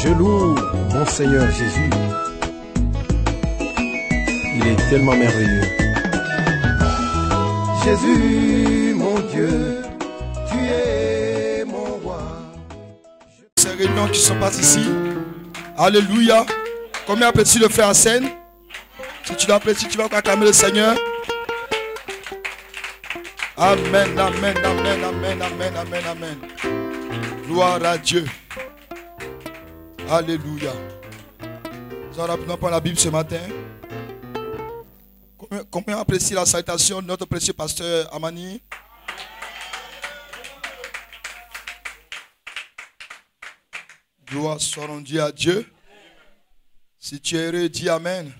Je loue mon Seigneur Jésus. Il est tellement merveilleux. Jésus, mon Dieu, tu es mon roi. Ces réunions qui sont passées ici. Alléluia. Combien apprécie le frère en scène? Si tu l'apprécies, tu vas acclamer le Seigneur. Amen, amen, amen, amen, amen, amen, amen. Gloire à Dieu. Alléluia. Nous allons rapidement prendre la Bible ce matin. Combien apprécie la salutation de notre précieux pasteur Amani? Gloire soit rendue à Dieu. Si tu es heureux, dis Amen. Amen.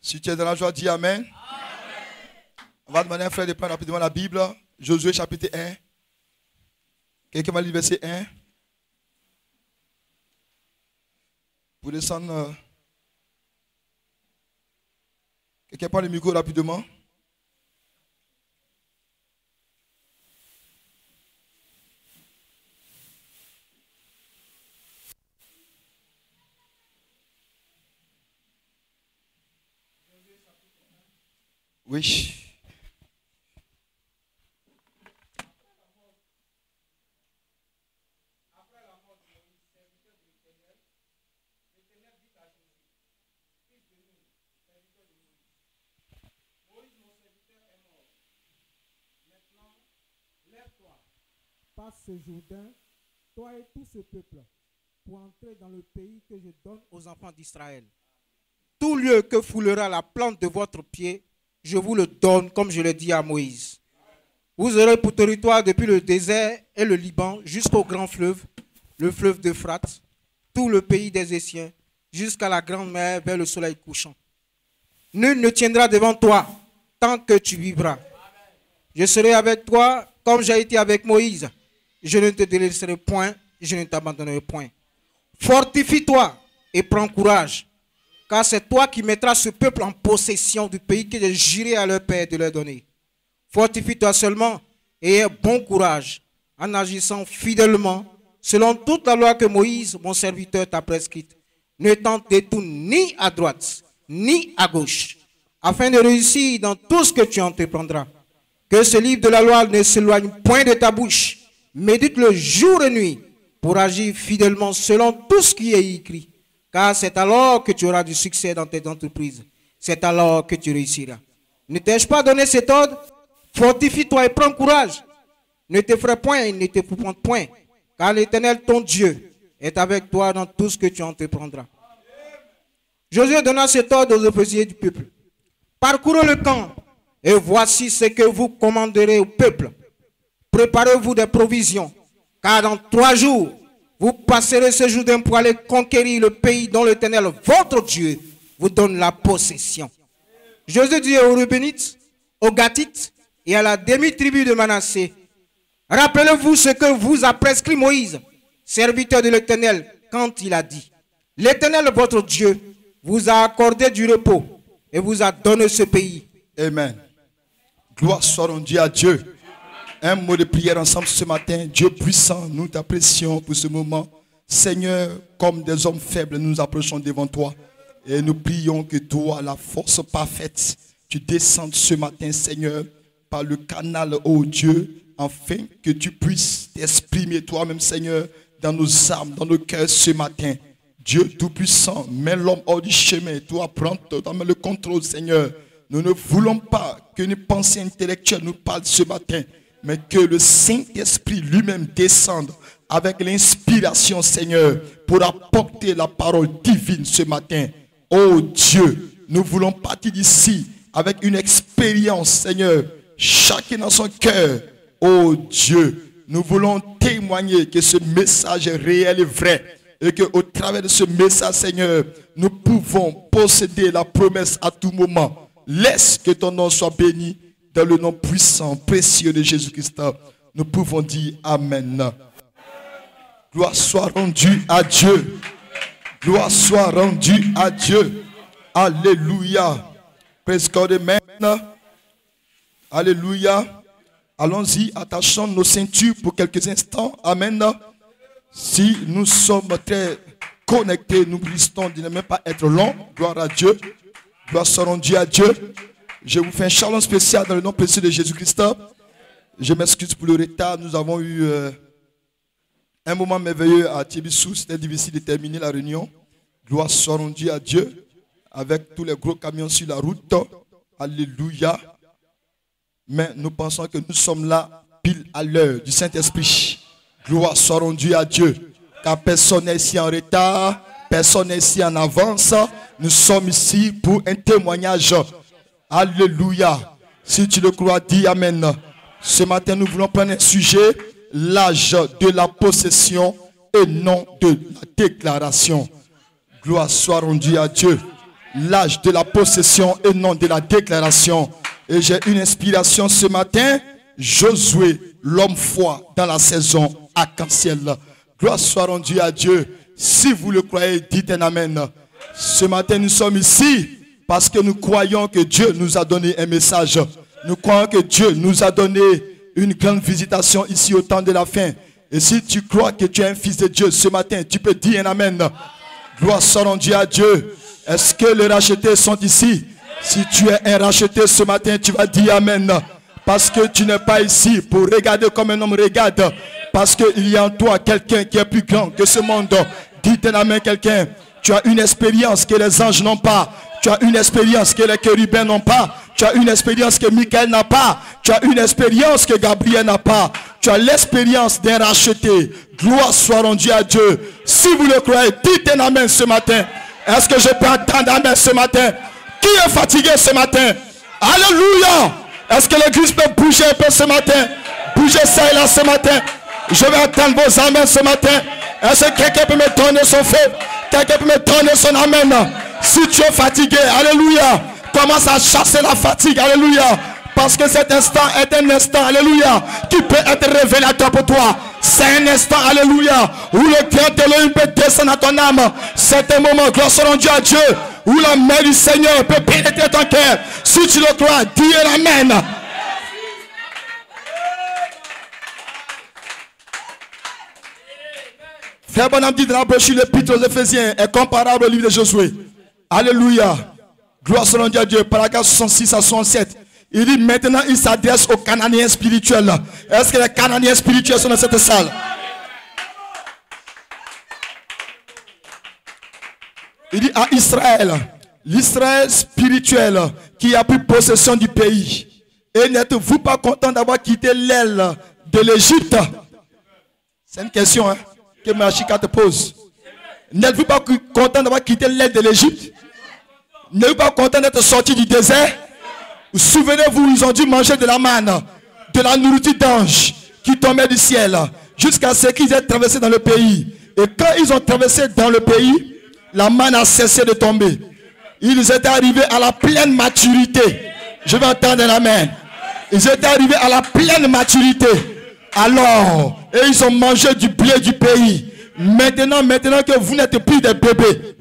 Si tu es dans la joie, dis Amen. Amen. On va demander à un frère de prendre rapidement la Bible. Josué chapitre 1. Quelqu'un va lire verset 1. Pour descendre. Quelqu'un prend le micro rapidement. Oui. Passe ce Jourdain, toi et tout ce peuple, pour entrer dans le pays que je donne aux enfants d'Israël. Tout lieu que foulera la plante de votre pied, je vous le donne, comme je l'ai dit à Moïse. Vous aurez pour territoire depuis le désert et le Liban jusqu'au grand fleuve, le fleuve d'Euphrate, tout le pays des Essiens, jusqu'à la grande mer vers le soleil couchant. Nul ne tiendra devant toi tant que tu vivras. Je serai avec toi comme j'ai été avec Moïse. Je ne te délaisserai point, je ne t'abandonnerai point. Fortifie-toi et prends courage, car c'est toi qui mettras ce peuple en possession du pays que j'ai juré à leur père de leur donner. Fortifie-toi seulement et aie bon courage en agissant fidèlement selon toute la loi que Moïse, mon serviteur, t'a prescrite. Ne t'en détourne ni à droite, ni à gauche, afin de réussir dans tout ce que tu entreprendras. Que ce livre de la loi ne s'éloigne point de ta bouche. Médite-le jour et nuit pour agir fidèlement selon tout ce qui est écrit. Car c'est alors que tu auras du succès dans tes entreprises. C'est alors que tu réussiras. Ne t'ai-je pas donné cet ordre? Fortifie-toi et prends courage. Ne t'effraie point et ne t'épouvante point. Car l'Éternel, ton Dieu, est avec toi dans tout ce que tu entreprendras. Josué donna cet ordre aux officiers du peuple. Parcourez le camp. Et voici ce que vous commanderez au peuple. Préparez-vous des provisions, car dans 3 jours, vous passerez ce Jourdain pour aller conquérir le pays dont l'Éternel, votre Dieu, vous donne la possession. Josué dit aux Reubénites, aux Gadites et à la demi-tribu de Manassé, rappelez-vous ce que vous a prescrit Moïse, serviteur de l'Éternel, quand il a dit, l'Éternel, votre Dieu, vous a accordé du repos et vous a donné ce pays. Amen. Gloire soit rendue à Dieu. Un mot de prière ensemble ce matin. Dieu puissant, nous t'apprécions pour ce moment. Seigneur, comme des hommes faibles, nous nous approchons devant toi. Et nous prions que toi, la force parfaite, tu descendes ce matin, Seigneur, par le canal, ô Dieu, afin que tu puisses t'exprimer toi-même, Seigneur, dans nos âmes, dans nos cœurs ce matin. Dieu tout-puissant, mets l'homme hors du chemin. Toi, prends totalement le contrôle, Seigneur. Nous ne voulons pas que nos pensées intellectuelles nous parlent ce matin, mais que le Saint-Esprit lui-même descende avec l'inspiration, Seigneur, pour apporter la parole divine ce matin. Oh Dieu, nous voulons partir d'ici avec une expérience, Seigneur, chacun dans son cœur. Oh Dieu, nous voulons témoigner que ce message est réel et vrai. Et qu'au travers de ce message, Seigneur, nous pouvons posséder la promesse à tout moment. Laisse que ton nom soit béni dans le nom puissant, précieux de Jésus-Christ. Nous pouvons dire Amen. Gloire soit rendue à Dieu. Gloire soit rendue à Dieu. Alléluia. Praise God, amen. Alléluia. Allons-y, attachons nos ceintures pour quelques instants. Amen. Si nous sommes très connectés, nous risquons de ne même pas être longs. Gloire à Dieu. Gloire soit rendue à Dieu. Je vous fais un shalom spécial dans le nom précieux de Jésus-Christ. Je m'excuse pour le retard. Nous avons eu un moment merveilleux à Tibissou. C'était difficile de terminer la réunion. Gloire soit rendue à Dieu. Avec tous les gros camions sur la route. Alléluia. Mais nous pensons que nous sommes là pile à l'heure du Saint-Esprit. Gloire soit rendue à Dieu. Car personne n'est ici en retard. Personne n'est ici en avance. Nous sommes ici pour un témoignage. Alléluia. Si tu le crois, dis Amen. Ce matin, nous voulons prendre un sujet. L'âge de la possession et non de la déclaration. Gloire soit rendue à Dieu. L'âge de la possession et non de la déclaration. Et j'ai une inspiration ce matin. Josué, l'homme foi dans la saison arc-en-ciel. Gloire soit rendue à Dieu. Si vous le croyez, dites un Amen. Ce matin, nous sommes ici parce que nous croyons que Dieu nous a donné un message. Nous croyons que Dieu nous a donné une grande visitation ici au temps de la fin. Et si tu crois que tu es un fils de Dieu, ce matin, tu peux dire un Amen. Gloire soit rendue à Dieu. Est-ce que les rachetés sont ici? Si tu es un racheté ce matin, tu vas dire Amen. Parce que tu n'es pas ici pour regarder comme un homme regarde. Parce qu'il y a en toi quelqu'un qui est plus grand que ce monde. Dites un Amen quelqu'un. Tu as une expérience que les anges n'ont pas. Tu as une expérience que les chérubins n'ont pas. Tu as une expérience que Michael n'a pas. Tu as une expérience que Gabriel n'a pas. Tu as l'expérience d'un racheté. Gloire soit rendue à Dieu. Si vous le croyez, dites un Amen ce matin. Est-ce que je peux entendre Amen ce matin? Qui est fatigué ce matin? Alléluia! Est-ce que l'église peut bouger un peu ce matin? Bouger ça et là ce matin. Je vais entendre vos Amen ce matin. Est-ce que quelqu'un peut me donner son feu? Quelqu'un peut me donner son Amen? Si tu es fatigué, alléluia, commence à chasser la fatigue, alléluia. Parce que cet instant est un instant, alléluia, qui peut être révélateur pour toi. C'est un instant, alléluia, où le grand Elohim peut descendre à ton âme. C'est un moment, gloire soit rendue à Dieu, où la main du Seigneur peut pénétrer ton cœur. Si tu le crois, dis Amen. Frère Bonhomme dit dans la brochure, l'Épître aux Éphésiens est comparable au livre de Josué. Alléluia. Gloire soit rendue à Dieu. Paragraphe 66 à 67. Il dit maintenant il s'adresse aux Cananéens spirituels. Est-ce que les Cananéens spirituels sont dans cette salle? Il dit à Israël, l'Israël spirituel qui a pris possession du pays. Et n'êtes-vous pas content d'avoir quitté l'aile de l'Égypte? C'est une question que Machika te pose. N'êtes-vous pas content d'avoir quitté l'aile de l'Égypte? N'êtes-vous pas content d'être sorti du désert? Souvenez-vous, ils ont dû manger de la manne, de la nourriture d'ange qui tombait du ciel, jusqu'à ce qu'ils aient traversé dans le pays. Et quand ils ont traversé dans le pays, la manne a cessé de tomber. Ils étaient arrivés à la pleine maturité. Je vais entendre un Amen. Ils étaient arrivés à la pleine maturité. Alors, et ils ont mangé du blé du pays. Maintenant que vous n'êtes plus des bébés.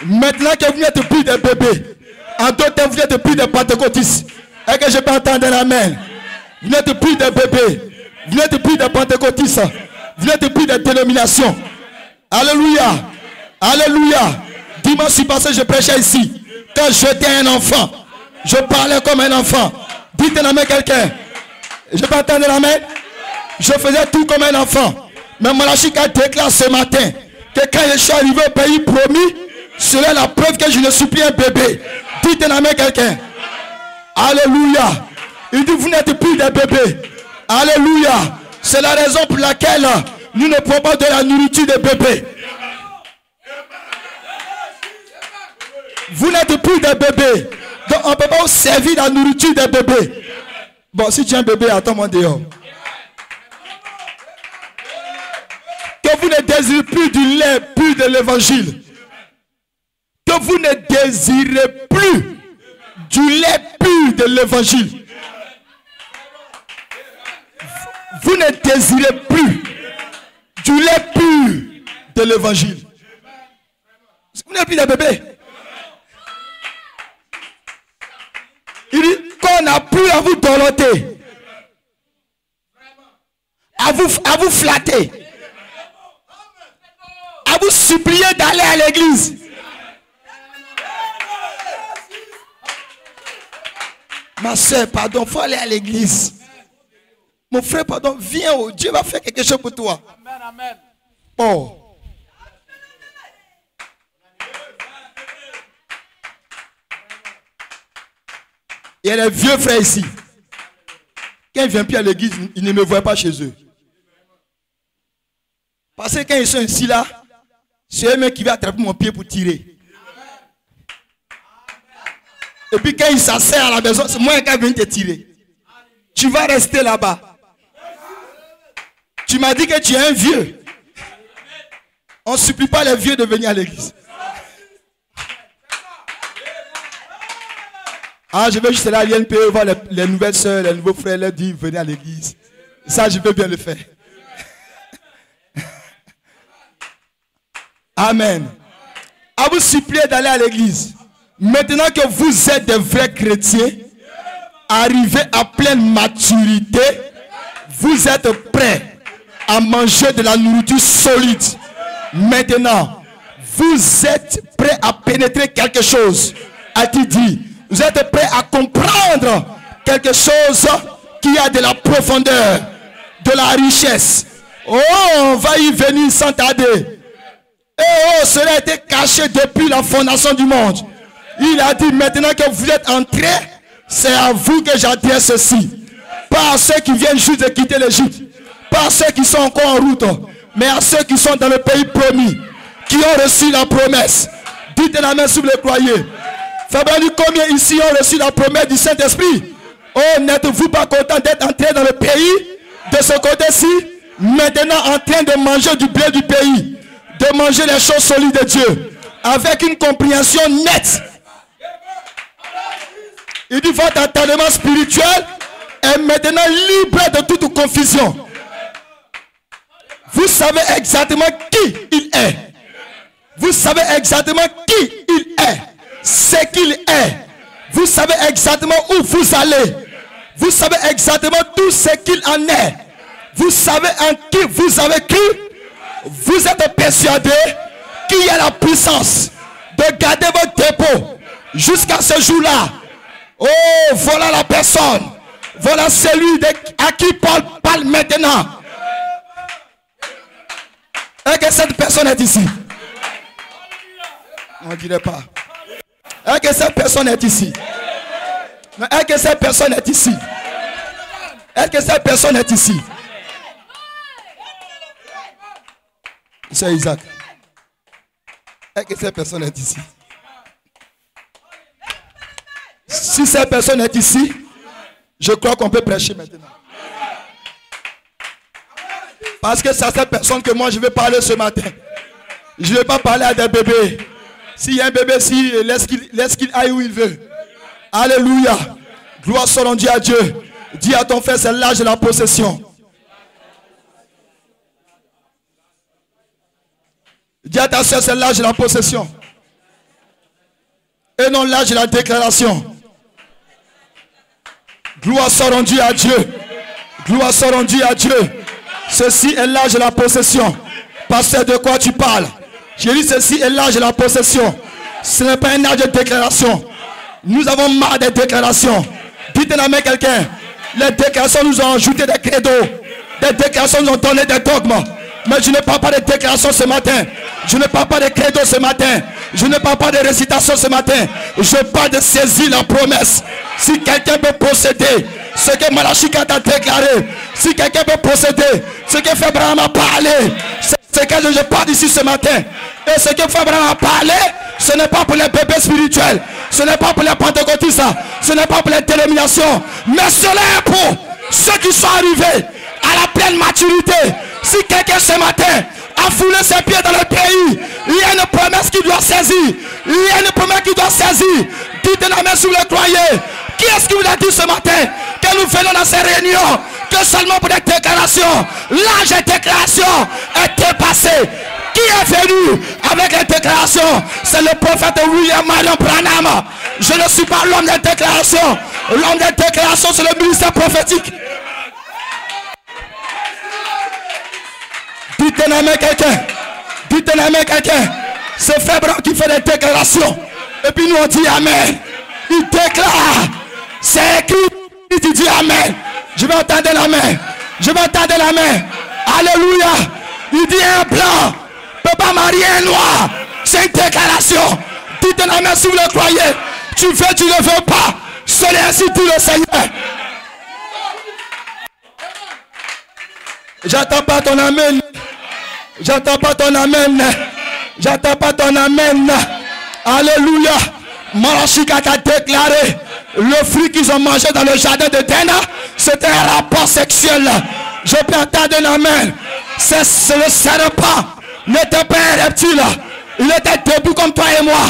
Maintenant que vous n'êtes plus des bébés. En d'autres temps, vous n'êtes plus des pentecôtistes. Et que je peux entendre un Amen. Vous n'êtes plus des bébés. Vous n'êtes plus des pentecôtistes. Vous n'êtes plus des dénominations. Alléluia. Alléluia. Dimanche passé, je prêchais ici. Quand j'étais un enfant, je parlais comme un enfant. Dites un Amen quelqu'un. Je peux entendre un Amen. Je faisais tout comme un enfant. Mais Malachika déclare ce matin que quand je suis arrivé au pays promis, cela est la preuve que je ne suis plus un bébé. Dites un Amen quelqu'un. Alléluia. Il dit vous n'êtes plus des bébés. Alléluia. C'est la raison pour laquelle nous ne prenons pas de la nourriture des bébés. Vous n'êtes plus des bébés. Donc on ne peut pas vous servir la nourriture des bébés. Bon, si tu es un bébé, attends-moi dehors. Que vous ne désirez plus du lait pur de l'évangile. Que vous ne désirez plus du lait pur de l'évangile. Vous ne désirez plus du lait pur de l'évangile. Vous n'êtes plus des bébés. Il dit qu'on n'a plus à vous dorloter. vous flatter, à vous supplier d'aller à l'église. Ma soeur, pardon, il faut aller à l'église. Mon frère, pardon, viens, oh, Dieu va faire quelque chose pour toi. Amen, amen. Oh. Il y a des vieux frères ici. Quand ils ne viennent plus à l'église, ils ne me voient pas chez eux. Parce que quand ils sont ici là, c'est eux-mêmes qui vont attraper mon pied pour tirer. Et puis quand ils s'asseyent à la maison, c'est moi qui viens te tirer. Tu vas rester là-bas. Tu m'as dit que tu es un vieux. On ne supplie pas les vieux de venir à l'église. Ah, je vais juste aller à l'INP voir les nouvelles soeurs, les nouveaux frères, leur dire venez à l'église. Ça, je peux bien le faire. Amen. À vous supplier d'aller à l'église. Maintenant que vous êtes des vrais chrétiens, arrivés à pleine maturité, vous êtes prêts à manger de la nourriture solide. Maintenant, vous êtes prêts à pénétrer quelque chose. A-t-il dit? Vous êtes prêts à comprendre quelque chose qui a de la profondeur, de la richesse. Oh, on va y venir sans tarder. Et oh, cela a été caché depuis la fondation du monde. Il a dit maintenant que vous êtes entrés, c'est à vous que j'adresse ceci. Pas à ceux qui viennent juste de quitter l'Égypte. Pas à ceux qui sont encore en route. Mais à ceux qui sont dans le pays promis. Qui ont reçu la promesse. Dites la main si vous le croyez. Fabian dit combien ici ont reçu la promesse du Saint-Esprit. Oh, n'êtes-vous pas content d'être entré dans le pays de ce côté-ci? Maintenant en train de manger du blé du pays. De manger les choses solides de Dieu. Avec une compréhension nette. Il dit votre entendement spirituel est maintenant libre de toute confusion. Vous savez exactement qui il est. Vous savez exactement qui il est. Ce qu'il est. Vous savez exactement où vous allez. Vous savez exactement tout ce qu'il en est. Vous savez en qui vous avez cru. Vous êtes persuadé qu'il y a la puissance de garder votre dépôt jusqu'à ce jour-là. Oh, voilà la personne. Voilà celui à qui Paul parle maintenant. Est-ce que cette personne est ici? On ne dirait pas. Est-ce que cette personne est ici? Est-ce que cette personne est ici? Est-ce que cette personne est ici? C'est Isaac. Est-ce que cette personne est ici? Si cette personne est ici, je crois qu'on peut prêcher maintenant. Parce que c'est à cette personne que moi je vais parler ce matin. Je ne vais pas parler à des bébés. S'il y a un bébé ici, laisse qu'il aille où il veut. Alléluia. Gloire soit rendue à Dieu. Dis à ton frère, c'est l'âge de la possession. Dis à ta soeur, c'est l'âge de la possession. Et non l'âge de la déclaration. Gloire soit rendue à Dieu. Gloire soit rendue à Dieu. Ceci est l'âge de la possession. Pasteur, de quoi tu parles? J'ai dit ceci est l'âge de la possession. Ce n'est pas un âge de déclaration. Nous avons marre des déclarations. Dites-la main quelqu'un. Les déclarations nous ont ajouté des credos. Des déclarations nous ont donné des dogmes. Mais je ne parle pas de déclaration ce matin. Je ne parle pas de credo ce matin. Je ne parle pas de récitation ce matin. Je parle de saisir la promesse. Si quelqu'un peut posséder ce que Malachi a déclaré, si quelqu'un peut posséder ce que Abraham a parlé, c'est que je parle ici ce matin. Et ce que Abraham a parlé, ce n'est pas pour les bébés spirituels, ce n'est pas pour les pentecôtistes, ce n'est pas pour les dénominations, mais cela est pour ceux qui sont arrivés à la pleine maturité. Si quelqu'un ce matin a foulé ses pieds dans le pays, il y a une promesse qui doit saisir. Il y a une promesse qui doit saisir. Dites la main si vous le croyez. Qui est-ce qui vous a dit ce matin que nous venons dans ces réunions que seulement pour des déclarations? L'âge des déclarations est dépassé. Qui est venu avec les déclarations? C'est le prophète William Marion Branham. Je ne suis pas l'homme des déclarations. L'homme des déclarations, c'est le ministère prophétique. Dites la main quelqu'un. Dites la main quelqu'un. C'est frère Branham qui fait des déclarations. Et puis nous on dit Amen. Il déclare. C'est écrit. Il dit Amen. Je vais entendre la main. Je vais entendre la main. Alléluia. Il dit un blanc ne peut pas marier un noir. C'est une déclaration. Dites la main si vous le croyez. Tu veux, tu ne veux pas. Seul est ainsi dit le Seigneur. J'attends pas ton amen. J'attends pas ton amen. J'attends pas ton amen. Alléluia. Malachika a déclaré le fruit qu'ils ont mangé dans le jardin de Déna, c'était un rapport sexuel. Je peux entendre un amen. C'est le serpent n'était pas un reptile. Il était debout comme toi et moi.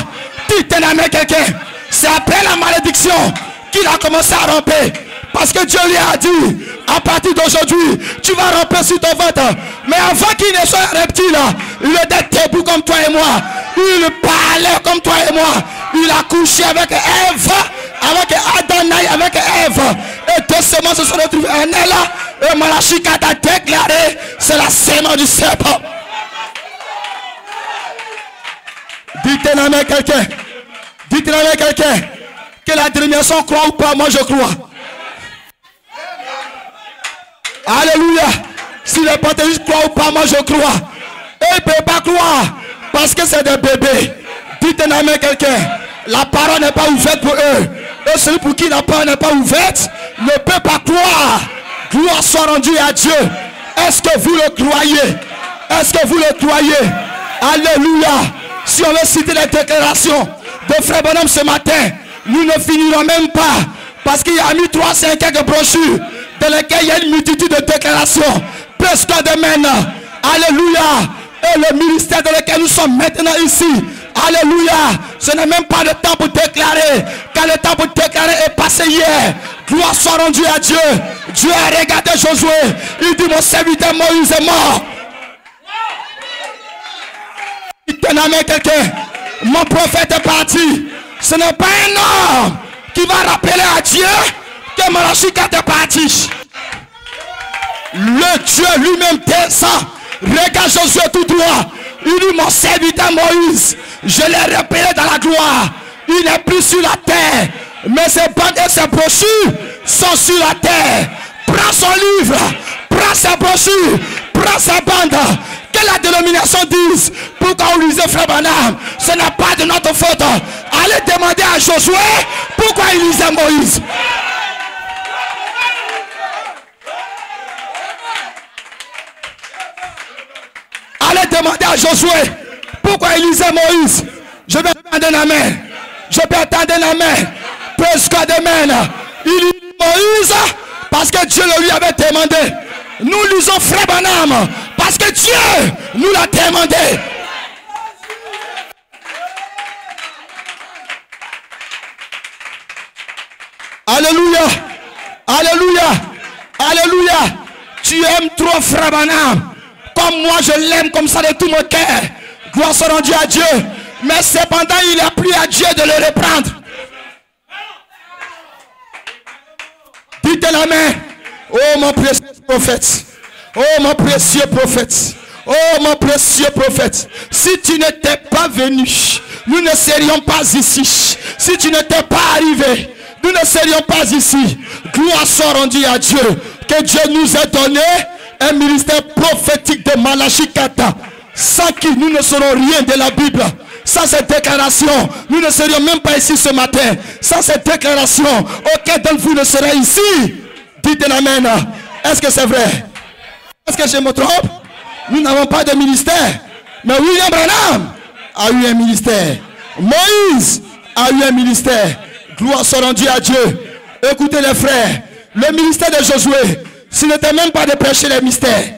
Dites un amen quelqu'un. C'est après la malédiction qu'il a commencé à ramper. Parce que Dieu lui a dit, à partir d'aujourd'hui, tu vas ramper sur ton ventre. Mais avant qu'il ne soit un reptile, il était debout comme toi et moi. Il parlait comme toi et moi. Il a couché avec Ève, avec Adonai, avec Ève. Et deux semences se sont retrouvées en elle. Et Malachika a déclaré, c'est la sémence du serpent. Dites-le à quelqu'un. Dites-le à quelqu'un. Que la dénomination croit ou pas, moi je crois. Alléluia. Si les pentecôtistes croient ou pas, moi je crois. Et ils ne peuvent pas croire. Parce que c'est des bébés. Dites-le à quelqu'un. La parole n'est pas ouverte pour eux. Et celui pour qui la parole n'est pas ouverte ne peut pas croire. Gloire soit rendue à Dieu. Est-ce que vous le croyez? Est-ce que vous le croyez? Alléluia. Si on veut citer les déclarations de Frère Branham ce matin, nous ne finirons même pas. Parce qu'il y a mis 300 quelques brochures dans lesquelles il y a une multitude de déclarations. Presque demain. Alléluia. Et le ministère dans lequel nous sommes maintenant ici. Alléluia. Ce n'est même pas le temps pour déclarer. Car le temps pour déclarer est passé hier. Gloire soit rendue à Dieu. Dieu a regardé Josué. Il dit mon serviteur Moïse est mort. Il tenait à quelqu'un. Mon prophète est parti. Ce n'est pas un homme qui va rappeler à Dieu que Malachika est parti. Le Dieu lui-même descend. Regarde Josué tout droit. Il dit mon serviteur Moïse, je l'ai rappelé dans la gloire. Il n'est plus sur la terre. Mais ses bandes et ses brochures sont sur la terre. Prends son livre. Prends sa brochure. Prends sa bande. Que la dénomination dise. Pourquoi on lisait Frère Branham? Ce n'est pas de notre faute. Allez demander à Josué pourquoi il lisait Moïse. Allez demander à Josué pourquoi il lisait Moïse. Je vais attendre la main. Je vais attendre la main. Presque demain. Il lit Moïse parce que Dieu le lui avait demandé. Nous lisons Frère Branham parce que Dieu nous l'a demandé. Alléluia. Alléluia. Alléluia. Tu aimes trop Frère Branham. Comme moi je l'aime comme ça de tout mon cœur. Gloire soit rendue à Dieu. Mais cependant il a plu à Dieu de le reprendre. Dites la main. Oh mon précieux prophète. Oh mon précieux prophète. Oh mon précieux prophète. Si tu n'étais pas venu, nous ne serions pas ici. Si tu n'étais pas arrivé, nous ne serions pas ici. Gloire soit rendue à Dieu. Que Dieu nous ait donné un ministère prophétique de Malachika, sans qui nous ne saurons rien de la Bible. Sans cette déclaration, nous ne serions même pas ici ce matin. Sans cette déclaration, aucun d'entre vous ne serait ici. Dites amen. Est-ce que c'est vrai? Est-ce que je me trompe? Nous n'avons pas de ministère. Mais William Branham a eu un ministère. Moïse a eu un ministère. Gloire soit rendue à Dieu. Écoutez les frères. Le ministère de Josué, ce n'était même pas de prêcher les mystères.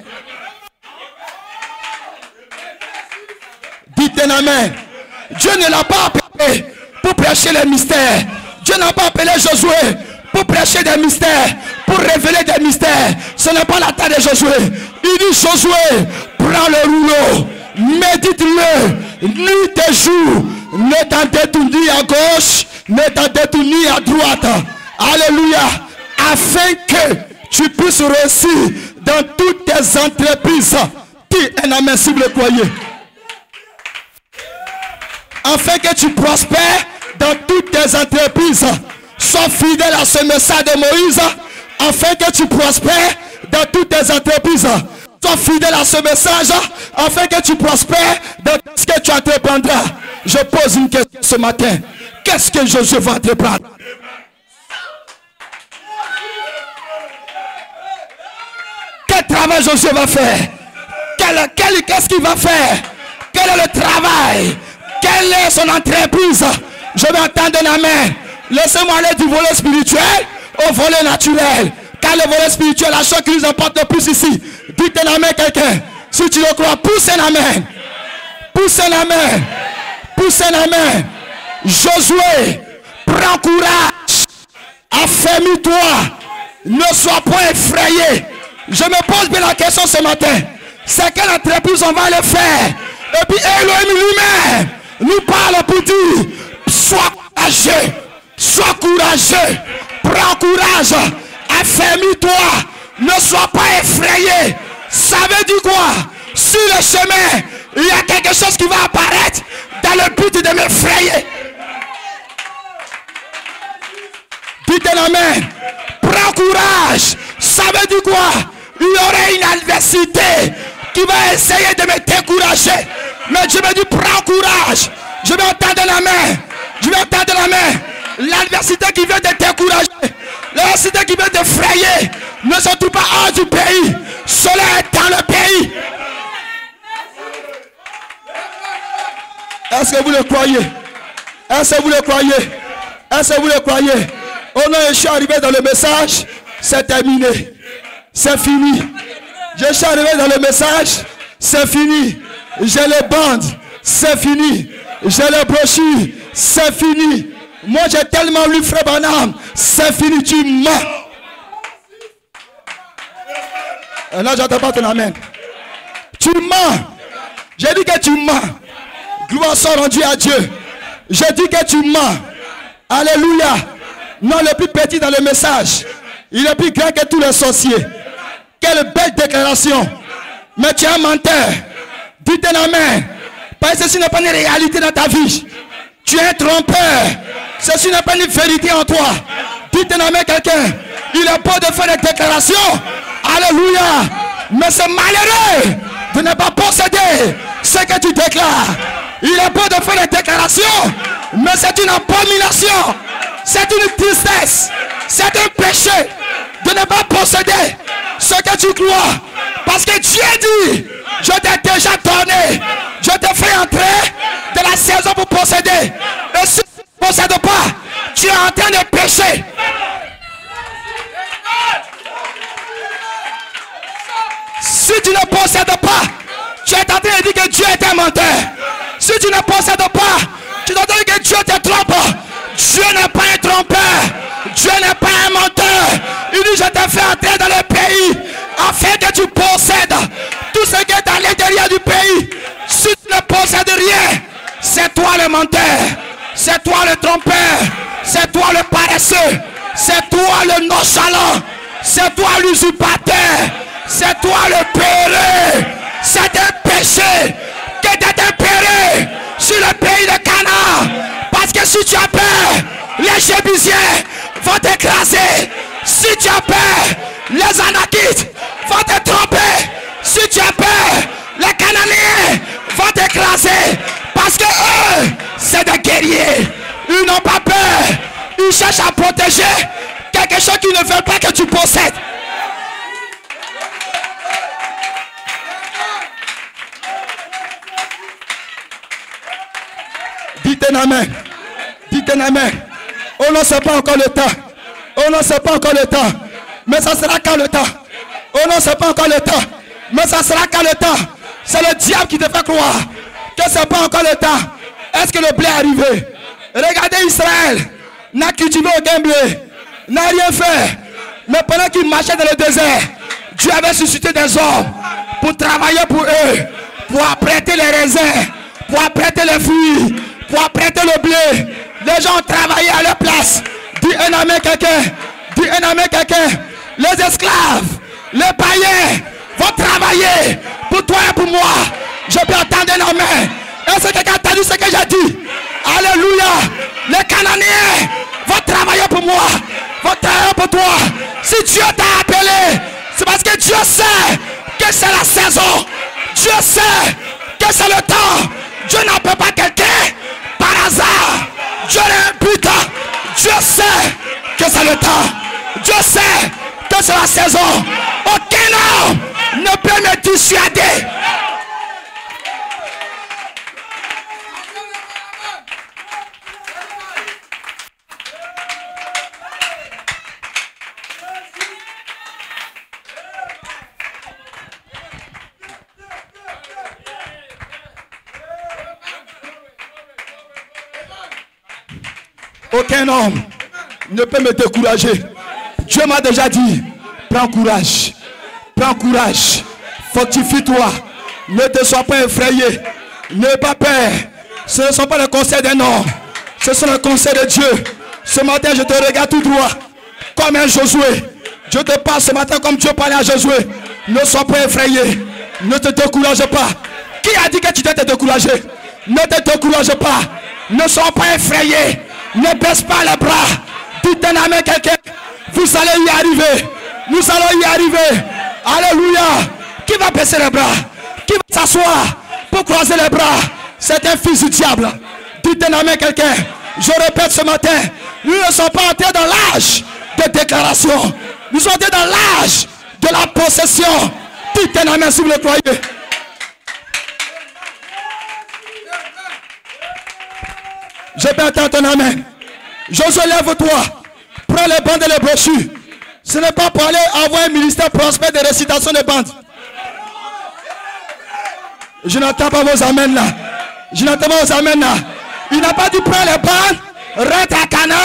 Dites un amen. Dieu ne l'a pas appelé pour prêcher les mystères. Dieu n'a pas appelé Josué pour prêcher des mystères, pour révéler des mystères. Ce n'est pas la taille de Josué. Il dit Josué, prends le rouleau, médite-le, nuit et jour. Ne t'en détourne ni à gauche, ne t'en détourne ni à droite. Alléluia. Afin que tu puisses réussir dans toutes tes entreprises. Dis un amen si vous le croyez. Afin que tu prospères dans toutes tes entreprises. Sois fidèle à ce message de Moïse. Afin que tu prospères dans toutes tes entreprises. Sois fidèle à ce message. Afin que tu prospères dans ce que tu entreprendras. Je pose une question ce matin. Qu'est-ce que Josué va entreprendre? Quel travail Josué va faire? Qu'est-ce qu'il va faire? Quel est le travail? Quelle est son entreprise? Je vais entendre un amen. Laissez-moi aller du volet spirituel au volet naturel. Car le volet spirituel, la chose qui nous importe le plus ici. Dites un amen quelqu'un. Si tu le crois, pousse un amen. Pousse un amen. Pousse un amen. Josué, prends courage. Affermis-toi. Ne sois pas effrayé. Je me pose bien la question ce matin. C'est quelle entreprise on va le faire? Et puis Elohim lui-même nous parle pour dire, sois courageux. Sois courageux. Prends courage. Affermis-toi. Ne sois pas effrayé. Ça veut dire quoi? Sur le chemin, il y a quelque chose qui va apparaître dans le but de m'effrayer. Dites un amen. Prends courage. Ça veut dire quoi? Il y aurait une adversité qui va essayer de me décourager. Mais je me dis, prends courage. Je vais entendre la main. Je vais entendre la main. L'adversité qui vient te décourager, l'adversité qui vient te frayer, ne se trouve pas hors du pays. Cela est dans le pays. Est-ce que vous le croyez? Est-ce que vous le croyez? Est-ce que vous le croyez? Oh non, je suis arrivé dans le message. C'est terminé. C'est fini. Je suis arrivé dans le message. C'est fini. J'ai les bandes. C'est fini. J'ai les brochures. C'est fini. Moi j'ai tellement lu Frère Branham. C'est fini. Tu mens. Et là j'entends pas ton amen. Tu mens. J'ai dit que tu mens. Gloire soit rendue à Dieu. J'ai dit que tu mens. Alléluia. Non, le plus petit dans le message. Il est plus grand que tous les sorciers. Quelle belle déclaration. Mais tu es un menteur. Dites un amen. Parce que ceci n'est pas une réalité dans ta vie. Tu es un trompeur. Ceci n'est pas une vérité en toi. Dites un amen quelqu'un. Il est beau de faire des déclarations. Alléluia. Mais c'est malheureux de ne pas posséder ce que tu déclares. Il est beau de faire des déclarations. Mais c'est une abomination. C'est une tristesse. C'est un péché de ne pas posséder ce que tu crois. Parce que Dieu dit, je t'ai déjà donné. Je te fais entrer de la saison pour posséder. Et si tu ne possèdes pas, tu es en train de pécher. Si tu ne possèdes pas, tu es en train de dire que Dieu est un menteur. Si tu ne possèdes pas, tu es en train de dire que Dieu te trompe. Dieu n'est pas un trompeur. Dieu n'est pas un menteur. Il dit, je te fais entrer dans le pays afin que tu possèdes tout ce qui est à l'intérieur du pays. Si tu ne possèdes rien, c'est toi le menteur. C'est toi le trompeur. C'est toi le paresseux. C'est toi le nonchalant. C'est toi l'usurpateur. C'est toi le péché. C'est un péché que d'être impéré sur le pays de Canaan. Parce que si tu as peur, les Jébusiens vont t'écraser. Si tu as peur, les Anakites vont te tromper. Si tu as peur, les Cananéens vont t'écraser. Parce que eux, c'est des guerriers. Ils n'ont pas peur. Ils cherchent à protéger quelque chose qu'ils ne veulent pas que tu possèdes. Dites un amen. Dites un amen. On ne sait pas encore le temps. On ne sait pas encore le temps. Mais ça sera quand le temps. On ne sait pas encore le temps. Mais ça sera quand le temps. C'est le diable qui te fait croire que ce n'est pas encore le temps. Est-ce que le blé est arrivé? Regardez Israël. N'a cultivé aucun blé. N'a rien fait. Mais pendant qu'il marchait dans le désert, Dieu avait suscité des hommes pour travailler pour eux. Pour apprêter les raisins. Pour apprêter les fruits. Pour apprêter le blé. Les gens ont travaillé à leur place. Dis un amen quelqu'un. Dis un amen quelqu'un. Les esclaves, les païens vont travailler Pour toi et pour moi. Je peux entendre un amen. Est-ce que quelqu'un a entendu ce que j'ai dit? Alléluia. Les Cananéens vont travailler pour moi. Vont travailler pour toi. Si Dieu t'a appelé, c'est parce que Dieu sait que c'est la saison. Dieu sait que c'est le temps. Dieu n'appelle pas quelqu'un par hasard. Dieu a un but. Dieu sait que c'est le temps. Dieu sait que c'est la saison. Aucun homme ne peut me dissuader. Aucun homme ne peut me décourager. Dieu m'a déjà dit, prends courage. Prends courage. Fortifie-toi. Ne te sois pas effrayé. N'aie pas peur. Ce ne sont pas les conseils d'un homme. Ce sont les conseils de Dieu. Ce matin, je te regarde tout droit. Comme un Josué. Je te parle ce matin comme Dieu parlait à Josué. Ne sois pas effrayé. Ne te décourage pas. Qui a dit que tu dois te décourager? Ne te décourage pas. Ne sois pas effrayé. Ne baisse pas les bras. Dites un amen quelqu'un. Vous allez y arriver. Nous allons y arriver. Alléluia. Qui va baisser les bras? Qui va s'asseoir pour croiser les bras? C'est un fils du diable. Dites un amen quelqu'un. Je répète ce matin. Nous ne sommes pas entrés dans l'âge de déclaration. Nous sommes entrés dans l'âge de la possession. Dites un amen si vous le croyez. Je peux entendre ton amen. Josué, lève-toi. Prends les bandes et les brochures. Ce n'est pas pour aller avoir un ministère prospère de récitation de bandes. Je n'entends pas vos amens là. Je n'entends pas vos amens là. Il n'a pas dit prends les bandes, rentre à Cana,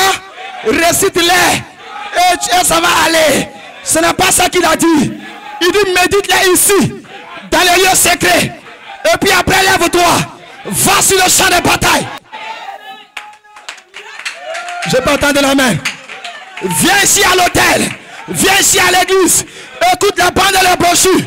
récite-les et ça va aller. Ce n'est pas ça qu'il a dit. Il dit médite-les ici, dans les lieux secrets. Et puis après lève-toi. Va sur le champ de bataille. Je peux entendre la main. Viens ici à l'hôtel. Viens ici à l'église. Écoute les bandes et les brochures.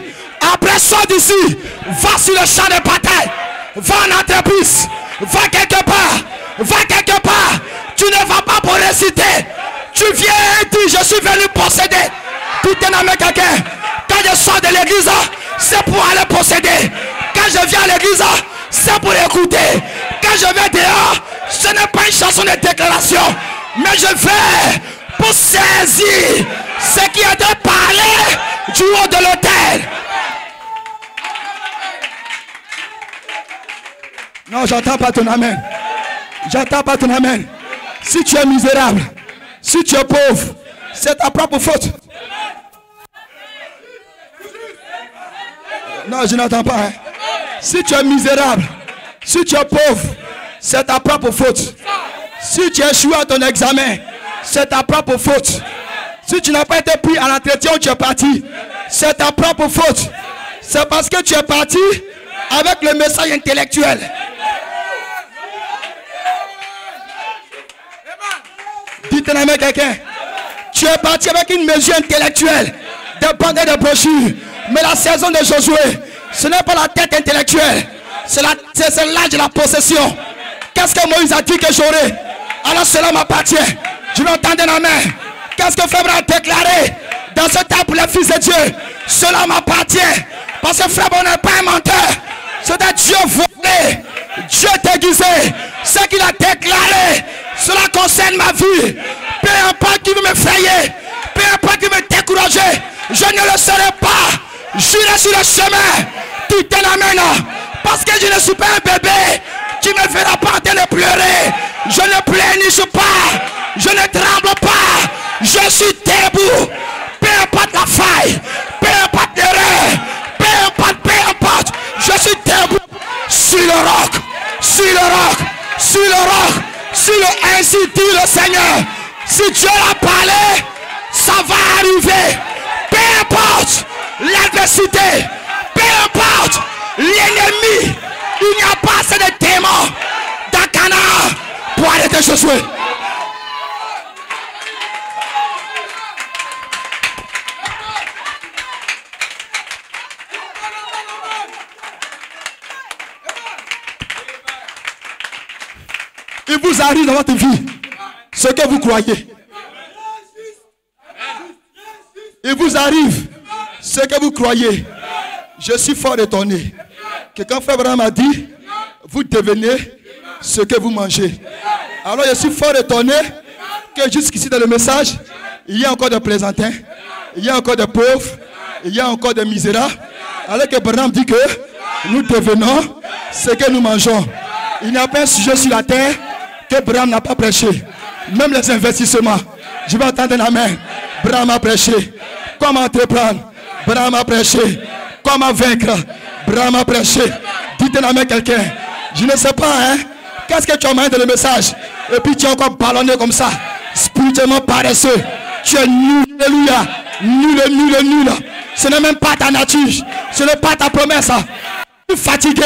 Après, sors d'ici. Va sur le champ de bataille. Va en entreprise. Va quelque part. Va quelque part. Tu ne vas pas pour réciter. Tu viens et dis je suis venu posséder. Tout est dans quelqu'un. Quand je sors de l'église, c'est pour aller posséder. Quand je viens à l'église, c'est pour écouter. Quand je vais dehors, ce n'est pas une chanson de déclaration. Mais je vais pour saisir ce qui a été parlé du haut de l'autel. Non, j'entends pas ton amen. J'entends pas ton amen. Si tu es misérable, si tu es pauvre, c'est ta propre faute. Non, je n'entends pas. Hein. Si tu es misérable, si tu es pauvre, c'est ta propre faute. Si tu échoues à ton examen, c'est ta propre faute. Si tu n'as pas été pris à l'entretien où tu es parti, c'est ta propre faute. C'est parce que tu es parti avec le message intellectuel. Dites-le à quelqu'un. Tu es parti avec une mesure intellectuelle, des bandes et des brochures. Mais la saison de Josué, ce n'est pas la tête intellectuelle. C'est l'âge de la possession. Qu'est-ce que Moïse a dit que j'aurai? Alors cela m'appartient. Je l'entendais dans la main. Qu'est-ce que Frère a déclaré dans ce temps pour les fils de Dieu? Cela m'appartient. Parce que Frère n'est pas un menteur. C'est un Dieu voilé, Dieu déguisé. Ce qu'il a déclaré, cela concerne ma vie. Peu importe qui veut me frayer, peu importe qui veut me décourager, je ne le serai pas. J'irai sur le chemin. Tout est amène. Parce que je ne suis pas un bébé qui me fera pas en train de pleurer. Je ne pleurniche pas. Je ne tremble pas. Je suis debout. Peu importe la faille. Peu importe l'erreur. Peu importe. Je suis debout. Sur le roc. Sur le roc. Sur le roc. Sur le ainsi dit le Seigneur. Si Dieu l'a parlé, ça va arriver. Peu importe l'adversité. Peu importe l'ennemi. Il n'y a pas assez de démons dans Canaan pour arrêter Josué. Il vous arrive dans votre vie ce que vous croyez. Il vous arrive ce que vous croyez. Je suis fort étonné que quand Frère Branham a dit, vous devenez ce que vous mangez. Alors je suis fort étonné que jusqu'ici dans le message, il y a encore des plaisantins, il y a encore des pauvres, il y a encore des misérables. Alors que Branham dit que nous devenons ce que nous mangeons. Il n'y a pas un sujet sur la terre que Branham n'a pas prêché. Même les investissements. Je vais entendre un amen. Branham a prêché. Comment entreprendre? Branham a prêché. Comment vaincre? Branham a prêché. Dites un amen quelqu'un. Je ne sais pas, hein. Qu'est-ce que tu as envoyé dans le message? Et puis tu es encore ballonné comme ça. Spirituellement paresseux. Tu es nul. Alléluia. Nul. Ce n'est même pas ta nature. Ce n'est pas ta promesse. Tu es fatigué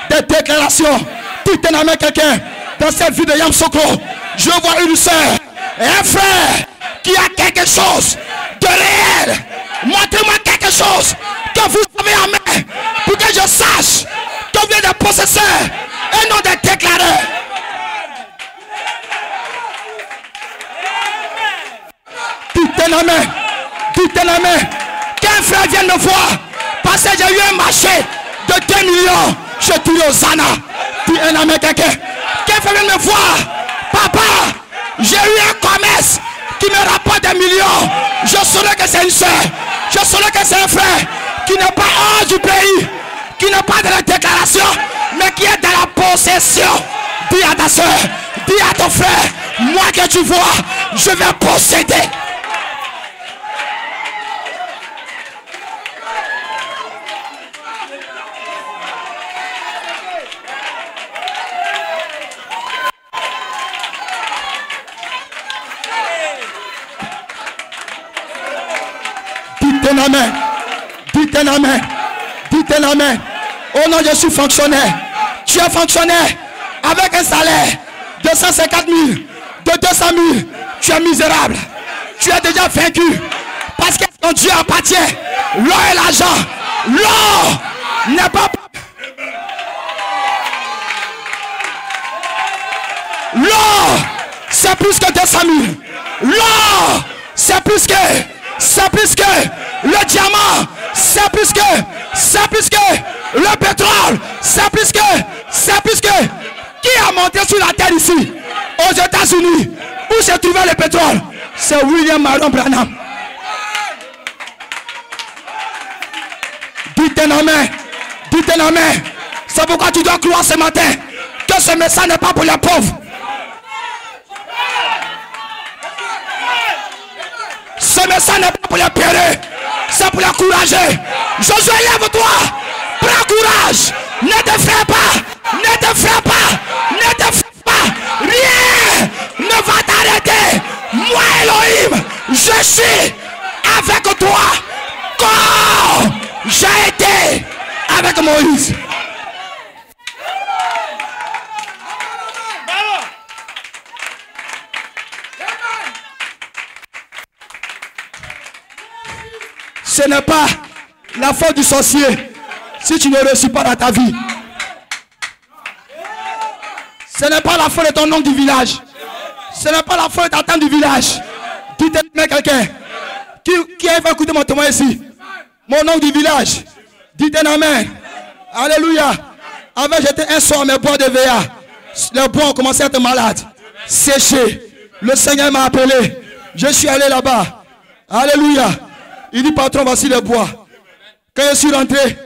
des déclarations. Dites un amen quelqu'un. Dans cette vie de Yam Sokro, je vois une soeur et un frère qui a quelque chose de réel. Montrez-moi quelque chose que vous avez en main pour que je sache que vous êtes des possesseurs et non des déclareurs. Dites un amen. Qu'un frère vienne me voir parce que j'ai eu un marché de 2 millions. Je tire aux Zana. Dis un amen quelqu'un. Qu'un frère vienne me voir. Papa, j'ai eu un commerce qui me rapporte des millions. Je saurais que c'est une soeur. Je saurais que c'est un frère qui n'est pas hors du pays, qui n'est pas dans la déclaration, mais qui est dans la possession. Dis à ta soeur, dis à ton frère, moi que tu vois, je vais posséder. Dites un amen. Oh non, je suis fonctionnaire. Tu es fonctionnaire avec un salaire de 150 000, de 200 000. Tu es misérable. Tu es déjà vaincu. Parce que ton Dieu appartient. L'or et l'argent. L'or n'est pas... L'or, c'est plus que 200 000. L'or, c'est plus que le diamant, c'est plus que le pétrole, c'est plus que qui a monté sur la terre ici aux États-Unis où s'est trouvé le pétrole? C'est William Marion Branham. Dites un amen. C'est pourquoi tu dois croire ce matin que ce message n'est pas pour les pauvres. Ce message n'est pas pour les pérés, c'est pour les courageux. Josué, lève-toi, prends courage, ne te fais pas, rien ne va t'arrêter. Moi Elohim, je suis avec toi comme j'ai été avec Moïse. Ce n'est pas la faute du sorcier si tu ne réussis pas dans ta vie. Ce n'est pas la faute de ton oncle du village. Ce n'est pas la faute de ta tante du village. Dites-moi quelqu'un qui a fait écouter mon témoin ici. Mon oncle du village. Dites un amen. Alléluia. Avant j'étais un soir mes bois de VA. Les bois ont commencé à être malades. Séchés. Le Seigneur m'a appelé. Je suis allé là-bas. Alléluia. Il dit, patron, voici les bois. Quand je suis rentré,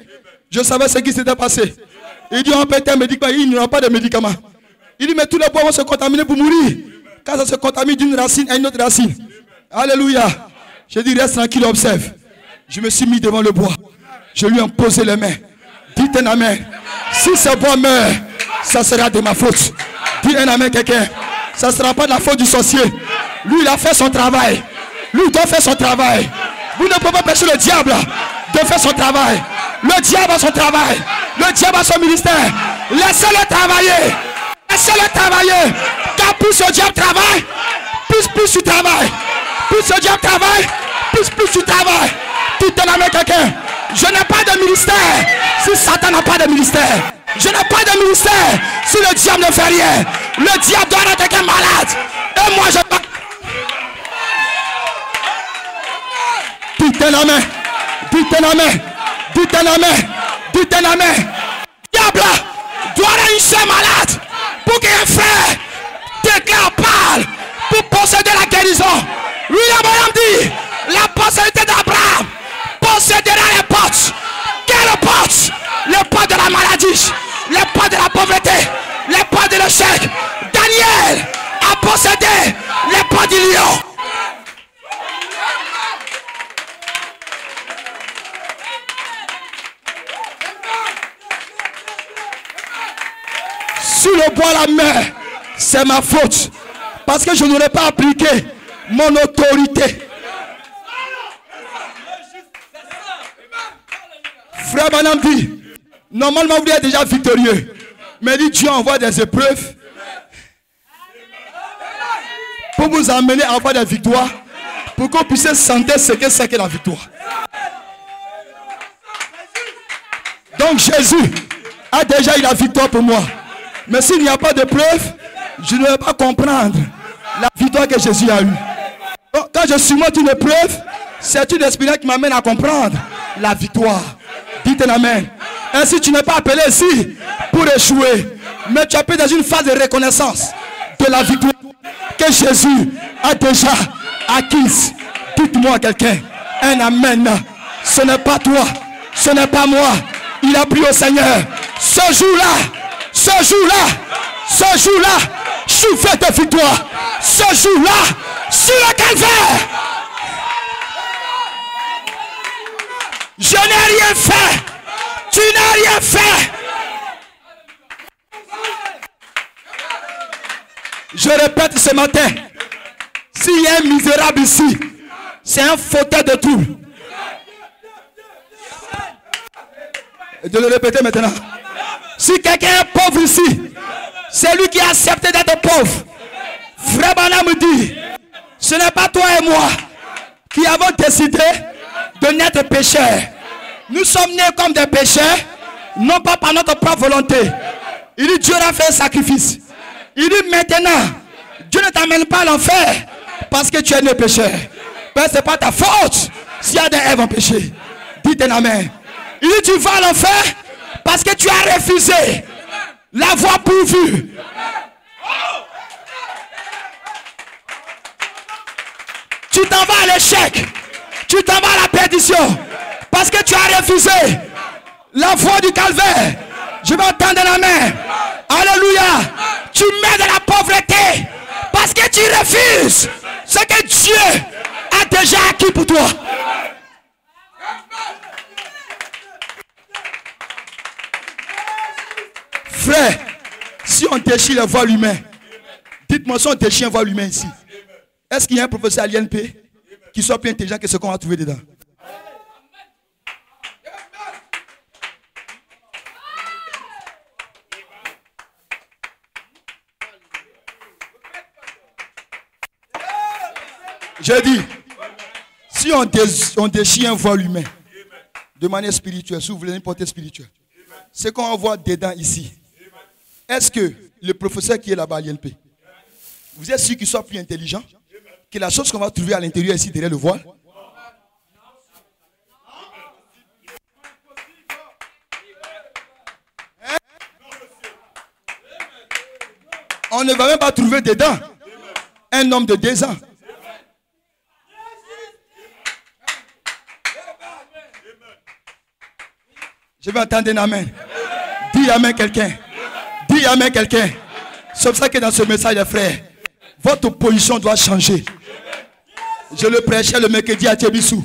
je savais ce qui s'était passé. Il dit, on peut être un médicament. Il n'y aura pas de médicaments. Il dit, mais tous les bois vont se contaminer pour mourir. Quand ça se contamine d'une racine à une autre racine. Alléluia. Je dis, reste tranquille, observe. Je me suis mis devant le bois. Je lui ai posé les mains. Dites un amen. Si ce bois meurt, ça sera de ma faute. Dites un amen, quelqu'un. Ça ne sera pas de la faute du sorcier. Lui, il a fait son travail. Lui, il doit faire son travail. Vous ne pouvez pas empêcher le diable de faire son travail. Le diable a son travail. Le diable a son ministère. Laissez-le travailler. Laissez-le travailler. Car plus ce diable travaille, plus tu travailles. Plus ce diable travaille, plus tu travailles. Tu te la mets quelqu'un. Je n'ai pas de ministère. Si Satan n'a pas de ministère. Je n'ai pas de ministère si le diable ne fait rien. Le diable doit être quelqu'un malade. Et moi je dois... Dites la main. Dites la main. Dites la main. Dites la main. Diable doit être une soeur malade pour qu'un frère déclare, parle pour posséder la guérison. William Branham dit, la postérité d'Abraham possédera les portes. Quelles portes? Les portes de la maladie, les portes de la pauvreté, les portes de l'échec. Daniel a possédé les portes du lion. Si le bois la mer, c'est ma faute. Parce que je n'aurais pas appliqué mon autorité. Frère Branham dit, normalement vous êtes déjà victorieux. Mais dit, Dieu envoie des épreuves pour vous amener à avoir des victoires. Pour qu'on puisse sentir ce que c'est que la victoire. Donc Jésus a déjà eu la victoire pour moi. Mais s'il n'y a pas de preuve, je ne vais pas comprendre la victoire que Jésus a eue. Donc, quand je surmonte une épreuve, c'est une expérience qui m'amène à comprendre la victoire. Dites amen. Ainsi, tu n'es pas appelé ici pour échouer, mais tu es appelé dans une phase de reconnaissance de la victoire que Jésus a déjà acquise. Dites-moi quelqu'un, un amen. Ce n'est pas toi, ce n'est pas moi. Il a pris au Seigneur. Ce jour-là, je suis fait de victoire. Ce jour-là, sur le calvaire, je n'ai rien fait. Tu n'as rien fait. Je répète ce matin, s'il y a un misérable ici, c'est un fauteuil de trouble. Et de le répéter maintenant. Si quelqu'un est pauvre ici, c'est lui qui a accepté d'être pauvre. Frère Branham me dit, ce n'est pas toi et moi qui avons décidé de naître pécheurs. Nous sommes nés comme des pécheurs, non pas par notre propre volonté. Il dit, Dieu a fait un sacrifice. Il dit maintenant, Dieu ne t'amène pas à l'enfer parce que tu es né pécheur. Ben, ce n'est pas ta faute s'il y a des Èves en péché. Dites un amen. Il dit, tu vas à l'enfer parce que tu as refusé la voie pourvue. Tu t'en vas à l'échec. Tu t'en vas à la perdition. Parce que tu as refusé la voie du calvaire. Je vais entendre la main. Alléluia. Tu mets de la pauvreté parce que tu refuses ce que Dieu a déjà acquis pour toi. Frère, si on déchire le voile humain, dites-moi si on déchire un voile humain ici, est-ce qu'il y a un professeur à l'INP qui soit plus intelligent que ce qu'on va trouver dedans? Je dis, si on déchire un voile humain de manière spirituelle, si vous voulez une portée spirituelle, ce qu'on va voir dedans ici, est-ce que le professeur qui est là-bas à l'INP, vous êtes sûr qu'il soit plus intelligent que la chose qu'on va trouver à l'intérieur ici derrière le voile? Hein? On ne va même pas trouver dedans un homme de 2 ans. Je vais entendre un amen. Dis amen quelqu'un. Dis amen quelqu'un. C'est pour ça que dans ce message, les frères, votre position doit changer. Je le prêchais le mercredi à Tchébissou.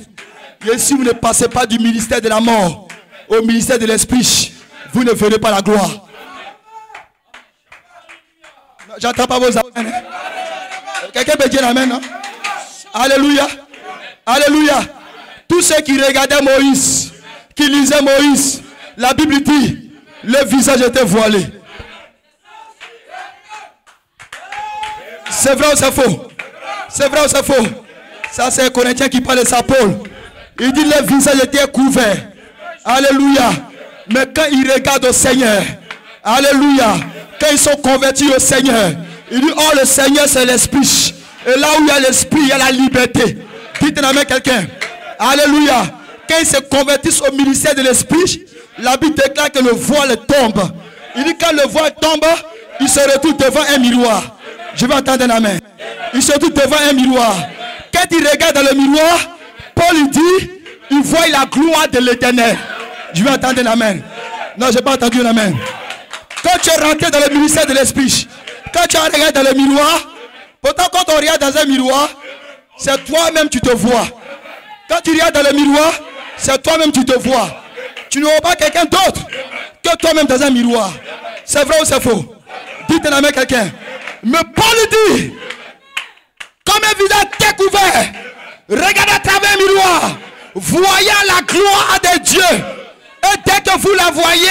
Et si vous ne passez pas du ministère de la mort au ministère de l'esprit, vous ne verrez pas la gloire. J'entends pas vos amens. Quelqu'un peut dire amen, non? Alléluia. Alléluia. Tous ceux qui regardaient Moïse, qui lisaient Moïse, la Bible dit, le visage était voilé. C'est vrai ou c'est faux? C'est vrai ou c'est faux? Ça c'est un Corinthien qui parle de sa Paul. Il dit le visage était couvert. Alléluia. Mais quand il regarde au Seigneur, Alléluia. Quand ils sont convertis au Seigneur, ils disent, oh le Seigneur c'est l'esprit. Et là où il y a l'esprit, il y a la liberté. Dites amen quelqu'un. Alléluia. Quand ils se convertissent au ministère de l'esprit, la Bible déclare que le voile tombe. Il dit quand le voile tombe, il se retrouve devant un miroir. Je vais entendre un amen. Il se retrouve devant un miroir. Quand il regarde dans le miroir, Paul lui dit, il voit la gloire de l'Éternel. Je vais entendre un amen. Non, je n'ai pas entendu un amen. Quand tu es rentré dans le ministère de l'esprit, quand tu regardes dans le miroir, pourtant quand on regarde dans un miroir, c'est toi-même tu te vois. Quand tu regardes dans le miroir, c'est toi-même tu te vois. Tu ne vois pas quelqu'un d'autre que toi-même dans un miroir. C'est vrai ou c'est faux? Dites un amen quelqu'un. Mais Paul dit, comme un visage découvert, regardez à travers un miroir, voyant la gloire de Dieu. Et dès que vous la voyez,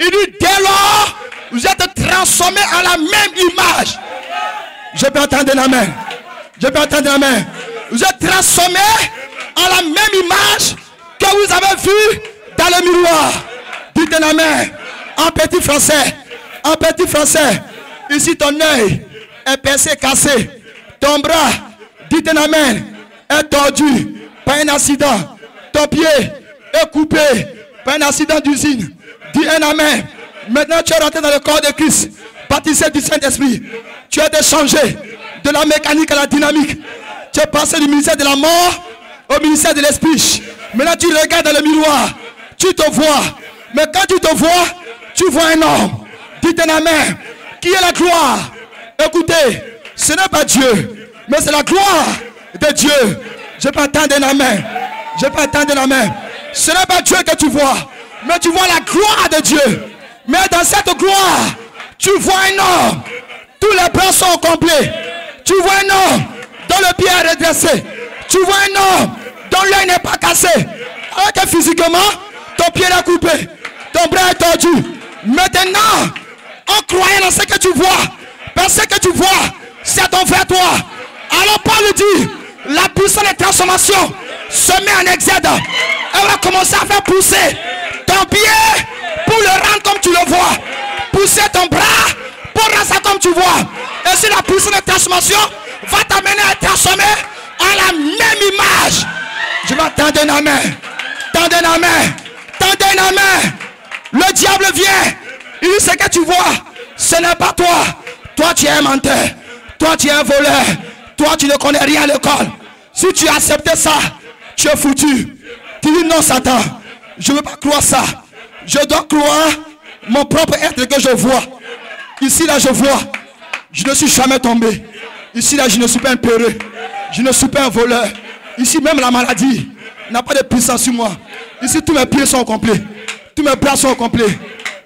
il dit, dès lors, vous êtes transformés à la même image. Je peux entendre un amen. Je peux entendre un amen. Vous êtes transformés à la même image que vous avez vu dans le miroir. Dites un amen. En petit français. En petit français. Ici ton œil est percé, cassé. Ton bras, dites un amen, est tordu par un accident. Ton pied est coupé par un accident d'usine. Dis un amen. Maintenant tu es rentré dans le corps de Christ. Baptisé du Saint-Esprit. Tu as été changé de la mécanique à la dynamique. Tu es passé du ministère de la mort au ministère de l'esprit. Maintenant tu regardes dans le miroir. Tu te vois. Mais quand tu te vois, tu vois un homme. Dites un amen. Qui est la gloire? Écoutez, ce n'est pas Dieu, mais c'est la gloire de Dieu. Je peux entendre un amen. Je peux entendre un amen. Ce n'est pas Dieu que tu vois, mais tu vois la gloire de Dieu. Mais dans cette gloire, tu vois un homme. Tous les bras sont complets. Tu vois un homme dont le pied est redressé. Tu vois un homme dont l'œil n'est pas cassé. Alors que physiquement, ton pied est coupé. Ton bras est tordu. Maintenant, en croyant dans ce que tu vois, parce que ce que tu vois, c'est ton frère toi. Alors Paul dit, la puissance de transformation se met en exergue. Elle va commencer à faire pousser ton pied pour le rendre comme tu le vois. Pousser ton bras pour rendre ça comme tu vois. Et si la puissance de transformation va t'amener à transformer à la même image. Je vais tendre un amen. Tendre un amen. Tendre un amen. Le diable vient. Il dit ce que tu vois, ce n'est pas toi. Toi tu es un menteur. Toi tu es un voleur. Toi tu ne connais rien à l'école. Si tu acceptes ça, tu es foutu. Tu dis non Satan, je ne veux pas croire ça. Je dois croire mon propre être que je vois. Ici là je vois. Je ne suis jamais tombé. Ici là je ne suis pas un peureux. Je ne suis pas un voleur. Ici même la maladie n'a pas de puissance sur moi. Ici tous mes pieds sont complets. Tous mes bras sont complets.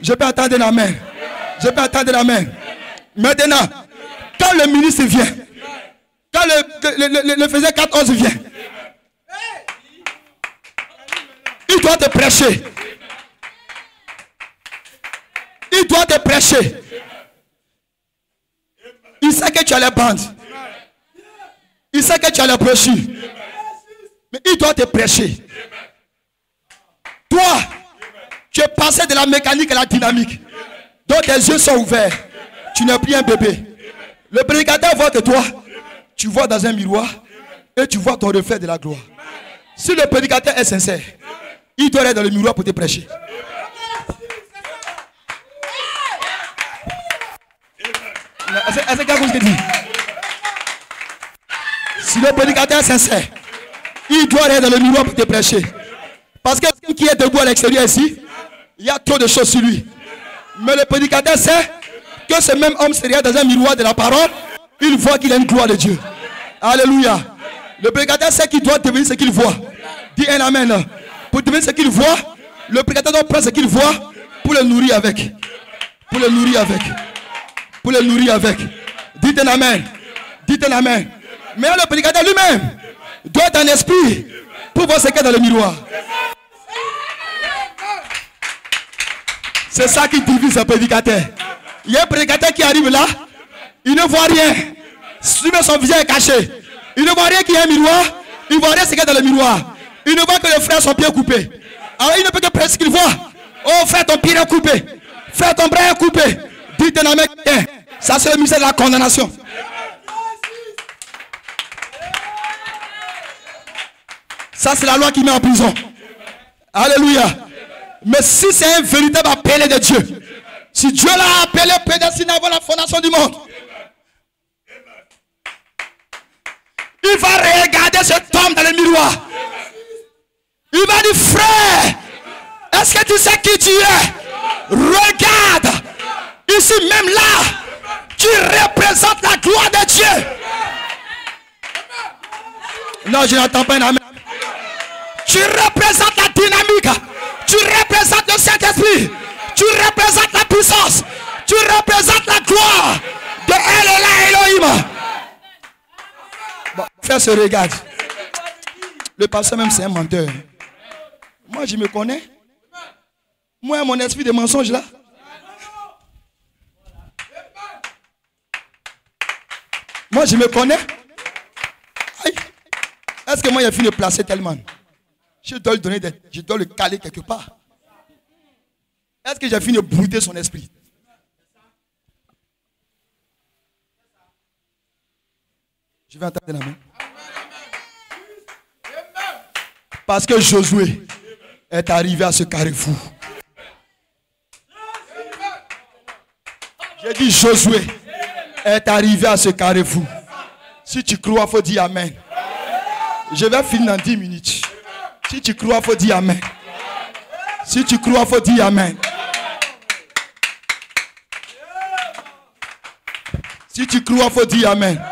Je peux attendre la main. Je peux attendre la main. Maintenant, quand le ministre vient, quand le faisait 14 vient, il doit te prêcher. Il doit te prêcher. Il sait que tu as les bandes. Il sait que tu as les brochures. Mais il doit te prêcher. Toi, tu es passé de la mécanique à la dynamique. Donc tes yeux sont ouverts. Tu n'es plus un bébé. Le prédicateur voit que toi, tu vois dans un miroir et tu vois ton reflet de la gloire. Si le prédicateur est sincère, il doit aller dans le miroir pour te prêcher. Est-ce que vous dit? Si le prédicateur est sincère, il doit aller dans le miroir pour te prêcher. Parce que quelqu'un qui est debout à l'extérieur ici, il y a trop de choses sur lui. Mais le prédicateur sait que ce même homme se regarde dans un miroir de la parole, il voit qu'il a une gloire de Dieu. Alléluia. Le prédicateur sait qu'il doit devenir ce qu'il voit. Dis un amen. Pour devenir ce qu'il voit, le prédicateur doit prendre ce qu'il voit pour le nourrir avec. Pour le nourrir avec. Pour le nourrir avec. Dites un amen. Dites un amen. Mais le prédicateur lui-même doit être un esprit pour voir ce qu'il y a dans le miroir. C'est ça qui divise un prédicateur. Il y a un prédicateur qui arrive là, il ne voit rien. Son visage est caché. Il ne voit rien qu'il y a un miroir. Il ne voit rien ce qu'il y a dans le miroir. Il ne voit que le frère son pied coupé. Alors il ne peut que prêcher ce qu'il voit. Oh frère, ton pied est coupé. Frère, ton bras est coupé. Dis ton amen. Ça, c'est le ministère de la condamnation. Ça, c'est la loi qui met en prison. Alléluia. Mais si c'est un véritable appelé de Dieu, si Dieu l'a appelé prédestiné avant la fondation du monde, il va regarder cet homme dans le miroir. Il va dire, frère, est-ce que tu sais qui tu es? Regarde. Ici même là, tu représentes la gloire de Dieu. Non, je n'entends pas un amen. Tu représentes la dynamique. Tu représentes le Saint-Esprit. Tu représentes la puissance. Tu représentes la gloire de El Elohim. Bon, frère se regarde. Le pasteur même c'est un menteur. Moi je me connais. Moi mon esprit de mensonge là. Moi je me connais. Aïe. Est-ce que moi j'ai fini de placer tellement? Je dois lui donner je dois le caler quelque part. Est-ce que j'ai fini de brouter son esprit? Je vais entendre la main. Parce que Josué est arrivé à ce carrefour. J'ai dit Josué est arrivé à ce carrefour. Si tu crois, il faut dire Amen. Je vais finir dans 10 minutes. Si tu crois, il faut dire Amen. Si tu crois, il faut dire Amen. Si tu crois, il faut dire Amen.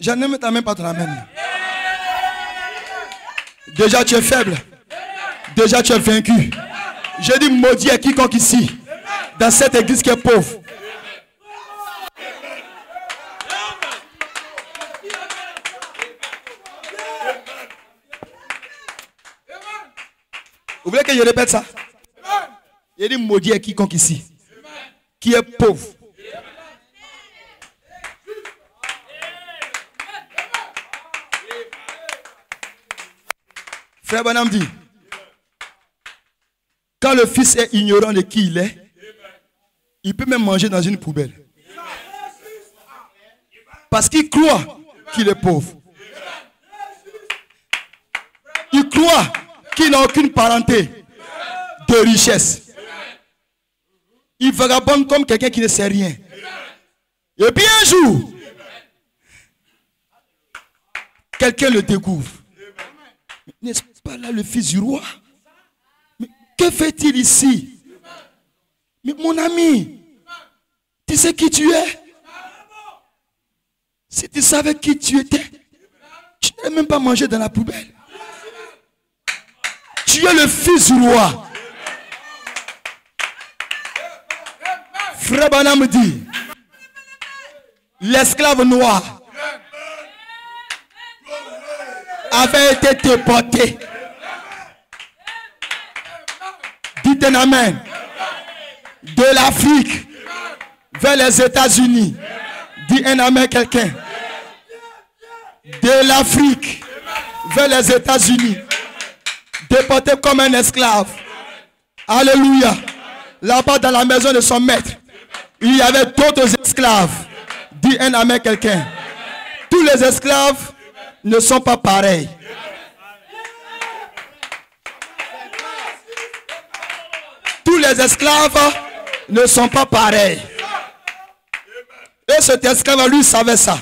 Je ne mets même pas ton Amen. Déjà tu es faible. Déjà tu es vaincu. Je dis maudit à quiconque ici, dans cette église qui est pauvre. Vous voulez que je répète ça? Je dis maudit à quiconque ici, qui est pauvre. Frère Branham dit, quand le fils est ignorant de qui il est, il peut même manger dans une poubelle. Parce qu'il croit qu'il est pauvre. Il croit qu'il n'a aucune parenté de richesse. Il vagabonde comme quelqu'un qui ne sait rien. Et puis un jour, quelqu'un le découvre. N'est-ce pas là le fils du roi? Mais que fait-il ici? Mais mon ami, tu sais qui tu es? Si tu savais qui tu étais, tu n'allais même pas manger dans la poubelle. Tu es le fils du roi. Frère Branham me dit, l'esclave noir avait été déporté. Dites un amen. De l'Afrique vers les États-Unis. Dis un amen quelqu'un. De l'Afrique vers les États-Unis. Déporté comme un esclave. Alléluia. Là-bas dans la maison de son maître, il y avait d'autres esclaves. Dis un amen quelqu'un. Tous les esclaves ne sont pas pareils. Tous les esclaves ne sont pas pareils. Et cet esclave, lui, savait ça.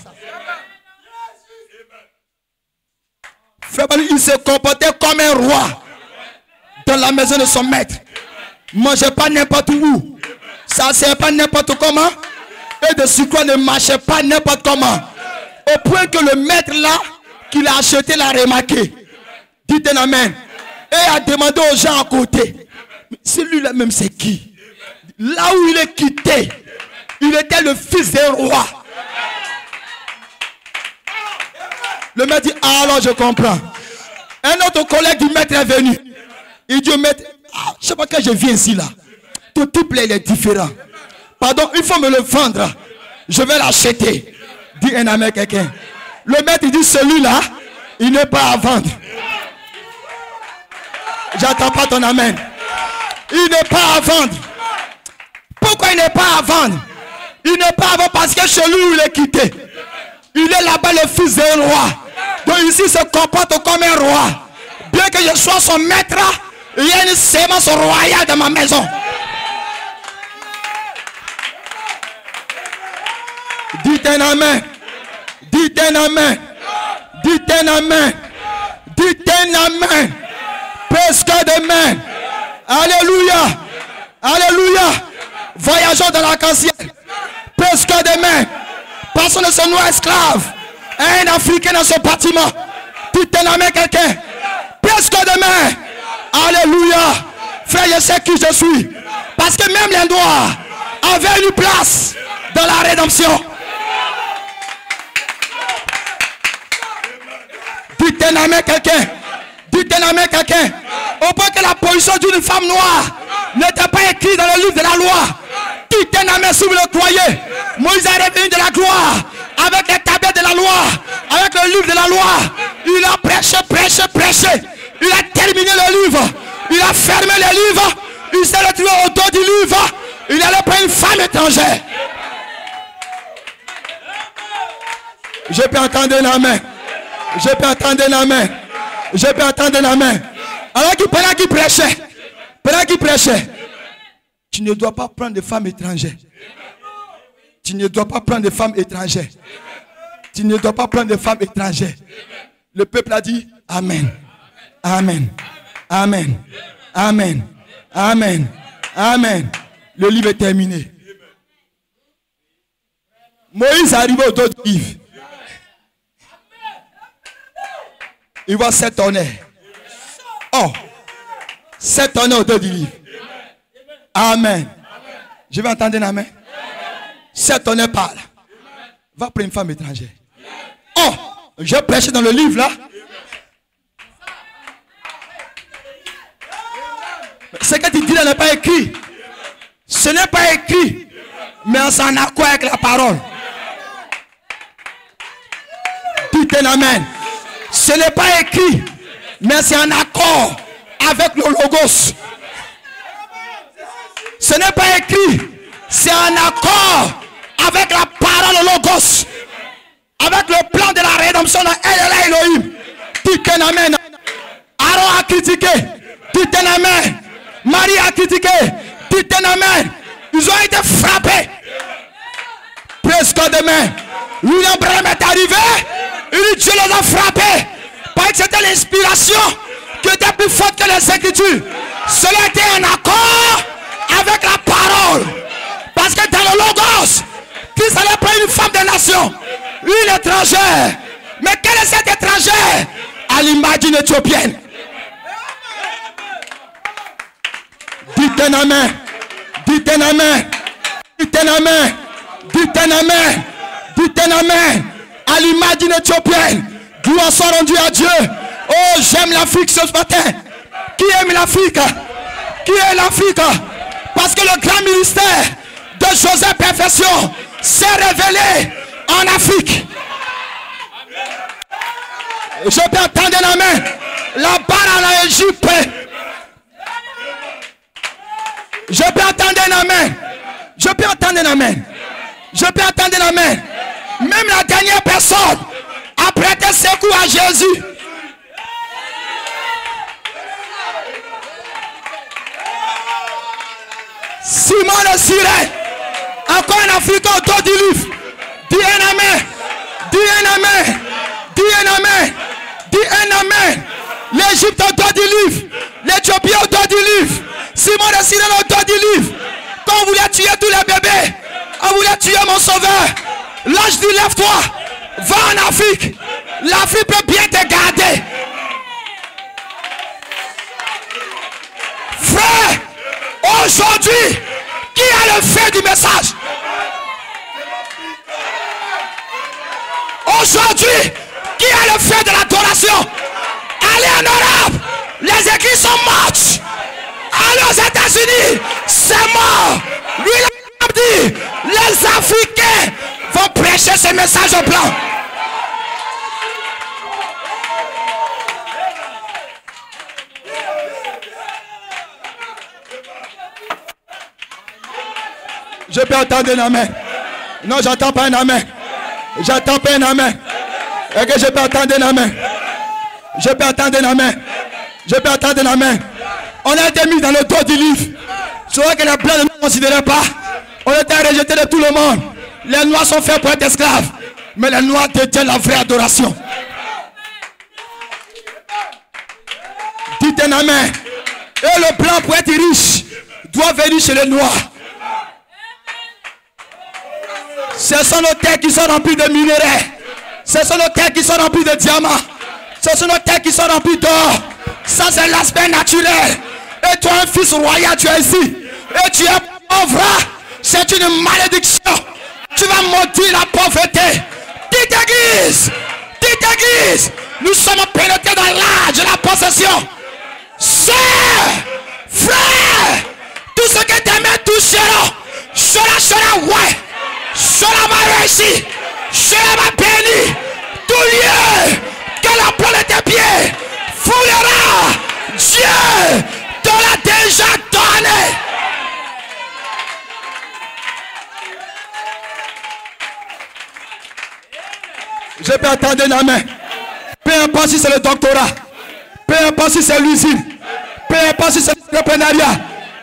Il se comportait comme un roi dans la maison de son maître. Mangeait pas n'importe où. S'asseyait pas n'importe comment. Et de surcroît ne marchait pas n'importe comment. Au point que le maître là, qu'il a acheté, l'a remarqué. Dites un amen. Et a demandé aux gens à côté. Celui-là même c'est qui? Là où il est quitté, il était le fils d'un roi. Le maître dit, ah, alors je comprends. Un autre collègue du maître est venu. Il dit au maître, ah, je sais pas quand je viens ici là. Ton type là il est différent. Pardon, il faut me le vendre. Je vais l'acheter. Dis un amen quelqu'un. Le maître dit, celui-là, il n'est pas à vendre. J'attends pas ton amen. Il n'est pas à vendre. il n'est pas à vendre. Il n'est pas à vendre parce que chez lui, il est quitté. Il est là-bas le fils d'un roi. Donc ici, il se comporte comme un roi. Bien que je sois son maître, il y a une sémence royale dans ma maison. Dites un amen. Dites un amen. Dites un amen. Dites un amen. Pesca de main. Alléluia. Alléluia. Voyageons dans l'arc-en-ciel. Pesca de main. Personne ne se noie esclave. Un Africain dans ce bâtiment. Dites un amen quelqu'un. Pesca de main. Alléluia. Frère, je sais qui je suis. Parce que même les noirs avaient une place dans la rédemption. Dites un amen quelqu'un. Dites un amen quelqu'un. Au point que la position d'une femme noire n'était pas écrite dans le livre de la loi. Dites un amen si vous le croyez. Moïse est revenu de la gloire avec les tablettes de la loi, avec le livre de la loi. Il a prêché, prêché, prêché. Il a terminé le livre. Il a fermé le livre. Il s'est retrouvé au dos du livre. Il allait prendre une femme étrangère. Je peux entendre un amen. Je peux entendre un amen. Je peux entendre un amen. Alors que pendant qu'il prêchait, tu ne dois pas prendre de femmes étrangères. Tu ne dois pas prendre de femmes étrangères. Tu ne dois pas prendre de femmes étrangères. Le peuple a dit amen. Amen. Amen. Amen. Amen. Amen. Le livre est terminé. Moïse est arrivé au dos du livre. Il voit 7 tonnerres. Oh, 7 tonnerres au dos du livre. Amen. Je vais entendre un amen. 7 tonnerres parlent. Va prendre une femme étrangère. Oh, je prêche dans le livre là. Ce que tu dis là n'est pas écrit. Ce n'est pas écrit. Mais on s'en accord avec la parole. Dites un amen. Ce n'est pas écrit. Mais c'est en accord avec le logos. Ce n'est pas écrit. C'est en accord avec la parole logos. Avec le plan de la rédemption de El Elohim. Dites un amen. Aaron a critiqué. Dites un amen. Marie a critiqué. Dites un amen. Ils ont été frappés. Presque demain. William Branham est arrivé. Il dit Dieu les a frappés. Parce que c'était l'inspiration qui était plus forte que les Écritures. Cela était en accord avec la parole. Parce que dans le logos, Christ allait prendre une femme de nation, une étrangère. Mais quelle est cette étrangère? À l'image d'une Éthiopienne. Dites un amen. Dites un amen. Dites un amen. Dites un amen. Dites un amen. À l'image d'une Éthiopienne. Gloire soit rendue à Dieu. Oh, j'aime l'Afrique ce matin. Qui aime l'Afrique? Qui est l'Afrique? Parce que le grand ministère de Joseph Perfection s'est révélé en Afrique. Je peux entendre un amen. Là-bas en Égypte. Je peux entendre un amen. Je peux entendre un amen. Je peux entendre un amen. Même la dernière personne a prêté secours à Jésus. Simon le Cyrène, encore un Africain autour du livre. Dis un amen. Dis un amen. Dis un amen. Dis un amen. L'Égypte autour du livre. L'Éthiopie autour du livre. Simon le Cyrène autour du livre. Quand on voulait tuer tous les bébés, on voulait tuer mon sauveur. Là je dis lève-toi. Va en Afrique. L'Afrique peut bien te garder. Frère, aujourd'hui, qui a le fait du message? Aujourd'hui, qui a le fait de l'adoration? Allez en Europe, les églises sont mortes. Allez aux États-Unis, c'est mort. Lui, il a dit, les Africains vont prêcher ce message au blanc. Je peux entendre un amen. Non, j'entends pas un amen. J'entends pas un amen. Et que je peux entendre un amen. Je peux entendre un amen. Je peux entendre un amen. On a été mis dans le dos du livre. C'est vrai que les blancs ne nous considéraient pas. On était rejetés de tout le monde. Les noirs sont faits pour être esclaves. Mais les noirs détiennent la vraie adoration. Dites un amen. Et le blanc pour être riche doit venir chez les noirs. Ce sont nos terres qui sont remplies de minerais. Ce sont nos terres qui sont remplies de diamants. Ce sont nos terres qui sont remplies d'or. Ça c'est l'aspect naturel. Et toi un fils royal, tu es ici. Et tu es pauvre. C'est une malédiction. Tu vas maudire la pauvreté. Dite église. Dite église. Nous sommes pénétrés dans l'âge de la possession. Sœur, frère, tout ce que tes mains toucheront, cela ouais. Cela va réussir. Cela va bénir. Tout lieu que la plante de tes pieds foulera. Dieu te l'a déjà donné. Je peux attendre un amen. Peu importe si c'est le doctorat. Peu importe si c'est l'usine. Peu importe si c'est l'entrepreneuriat.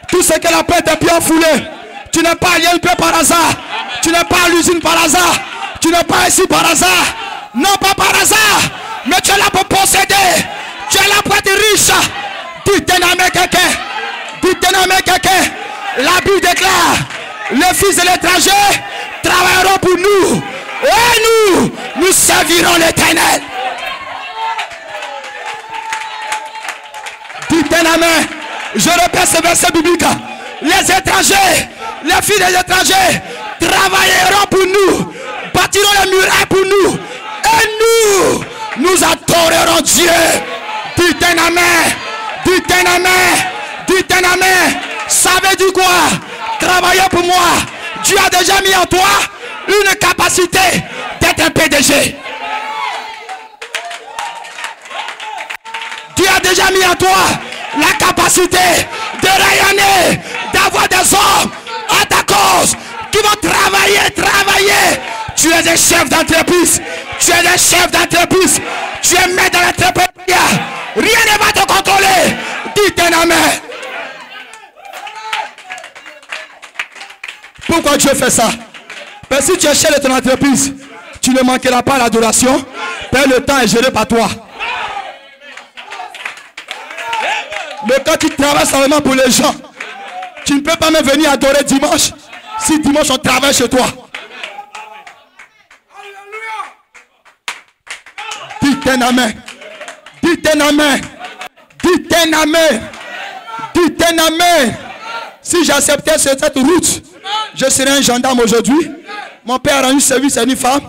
Tout ce que la plante de tes pieds ont foulé. Tu n'es pas à l'INP par hasard. Tu n'es pas à l'usine par hasard. Tu n'es pas ici par hasard. Non, pas par hasard. Mais tu es là pour posséder. Tu es là pour être riche. Dites un amen quelqu'un. Dites un amen quelqu'un. La Bible déclare, les fils de l'étranger travailleront pour nous. Et nous servirons l'Éternel. Dites un amen. Je répète ce verset biblique. Les étrangers, les filles des étrangers travailleront pour nous, bâtiront les murailles pour nous, et nous adorerons Dieu. Dites un amen. Dites un amen. Dites un amen. Ça veut dire quoi? Travailler pour moi. Dieu a déjà mis en toi une capacité d'être un PDG. Dieu a déjà mis en toi la capacité de rayonner, d'avoir des hommes à ta cause qui vont travailler. Tu es un chef d'entreprise. Tu es un chef d'entreprise. Tu es maître dans l'entrepreneuriat. Rien ne va te contrôler. Dites un amen. Pourquoi Dieu fait ça? Parce que si tu es chef de ton entreprise, tu ne manqueras pas l'adoration. Le temps est géré par toi. Mais quand tu travailles seulement pour les gens, tu ne peux pas même venir adorer dimanche si dimanche on travaille chez toi. Dites un amen. Dites un amen. Dites un amen. Dites un amen. Si j'acceptais cette route, je serais un gendarme aujourd'hui. Mon père a rendu service à une femme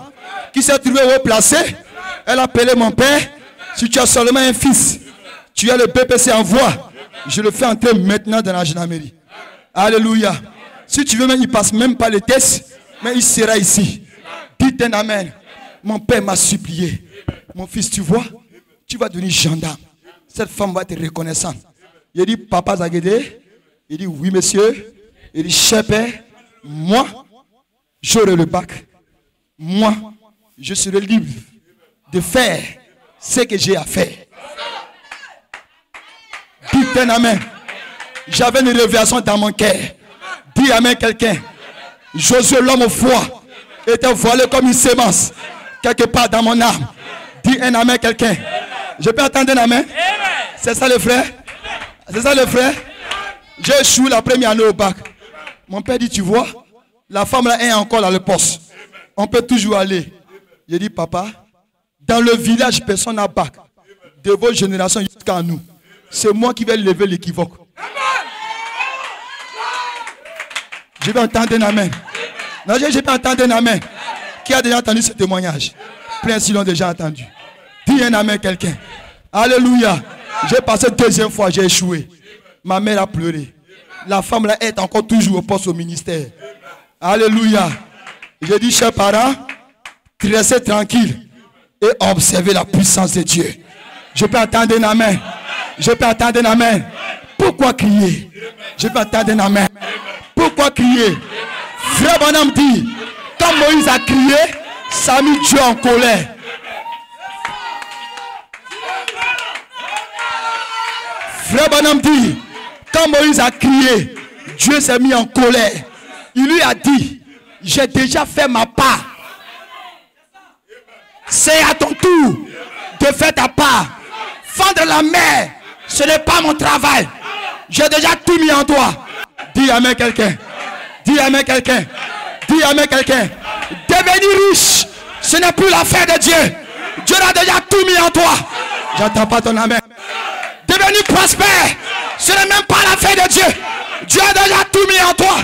qui s'est trouvée haut placée. Elle a appelé mon père. Si tu as seulement un fils, tu as le BPC en voie. Je le fais entrer maintenant dans la gendarmerie. Alléluia. Si tu veux, même, il ne passe même pas les tests, mais il sera ici. Dites un amen. Mon père m'a supplié. Mon fils, tu vois, tu vas devenir gendarme. Cette femme va être reconnaissante. Il dit, papa Zagédé. Il dit, oui, monsieur. Il dit, cher père, moi, j'aurai le bac. Moi, je serai libre de faire ce que j'ai à faire. Dites un amen. J'avais une révélation dans mon cœur. Dis amen quelqu'un. Josué, l'homme au froid, était voilé comme une sémence quelque part dans mon âme. Dis un amen quelqu'un. Je peux attendre un amen? C'est ça le frère? C'est ça le frère? J'ai échoué la première année au bac. Mon père dit, tu vois, la femme là est encore dans le poste. On peut toujours aller. J'ai dit, papa, dans le village, personne n'a bac. De vos générations jusqu'à nous. C'est moi qui vais lever l'équivoque. Je vais entendre un amen. Non, je vais entendre un amen. Qui a déjà entendu ce témoignage? Plein s'ils l'ont déjà entendu. Dis un amen quelqu'un. Alléluia. J'ai passé deuxième fois, j'ai échoué. Ma mère a pleuré. La femme là est encore toujours au poste au ministère. Alléluia. J'ai dit, chers parents, restez tranquille et observez la puissance de Dieu. Je peux attendre un amen. Je peux attendre un amen. Pourquoi crier? Je peux attendre un amen. Pourquoi crier? Frère Branham dit, quand Moïse a crié, ça a mis Dieu en colère. Frère Branham dit, quand Moïse a crié, Dieu s'est mis en colère. Il lui a dit, j'ai déjà fait ma part. C'est à ton tour de faire ta part. Fendre la mer, ce n'est pas mon travail. J'ai déjà tout mis en toi. Dis amen quelqu'un. Dis amen quelqu'un. Dis amen quelqu'un. Devenir riche, ce n'est plus l'affaire de Dieu. Dieu a déjà tout mis en toi. J'entends pas ton amen. Devenir prospère, ce n'est même pas l'affaire de Dieu. Dieu a déjà tout mis en toi.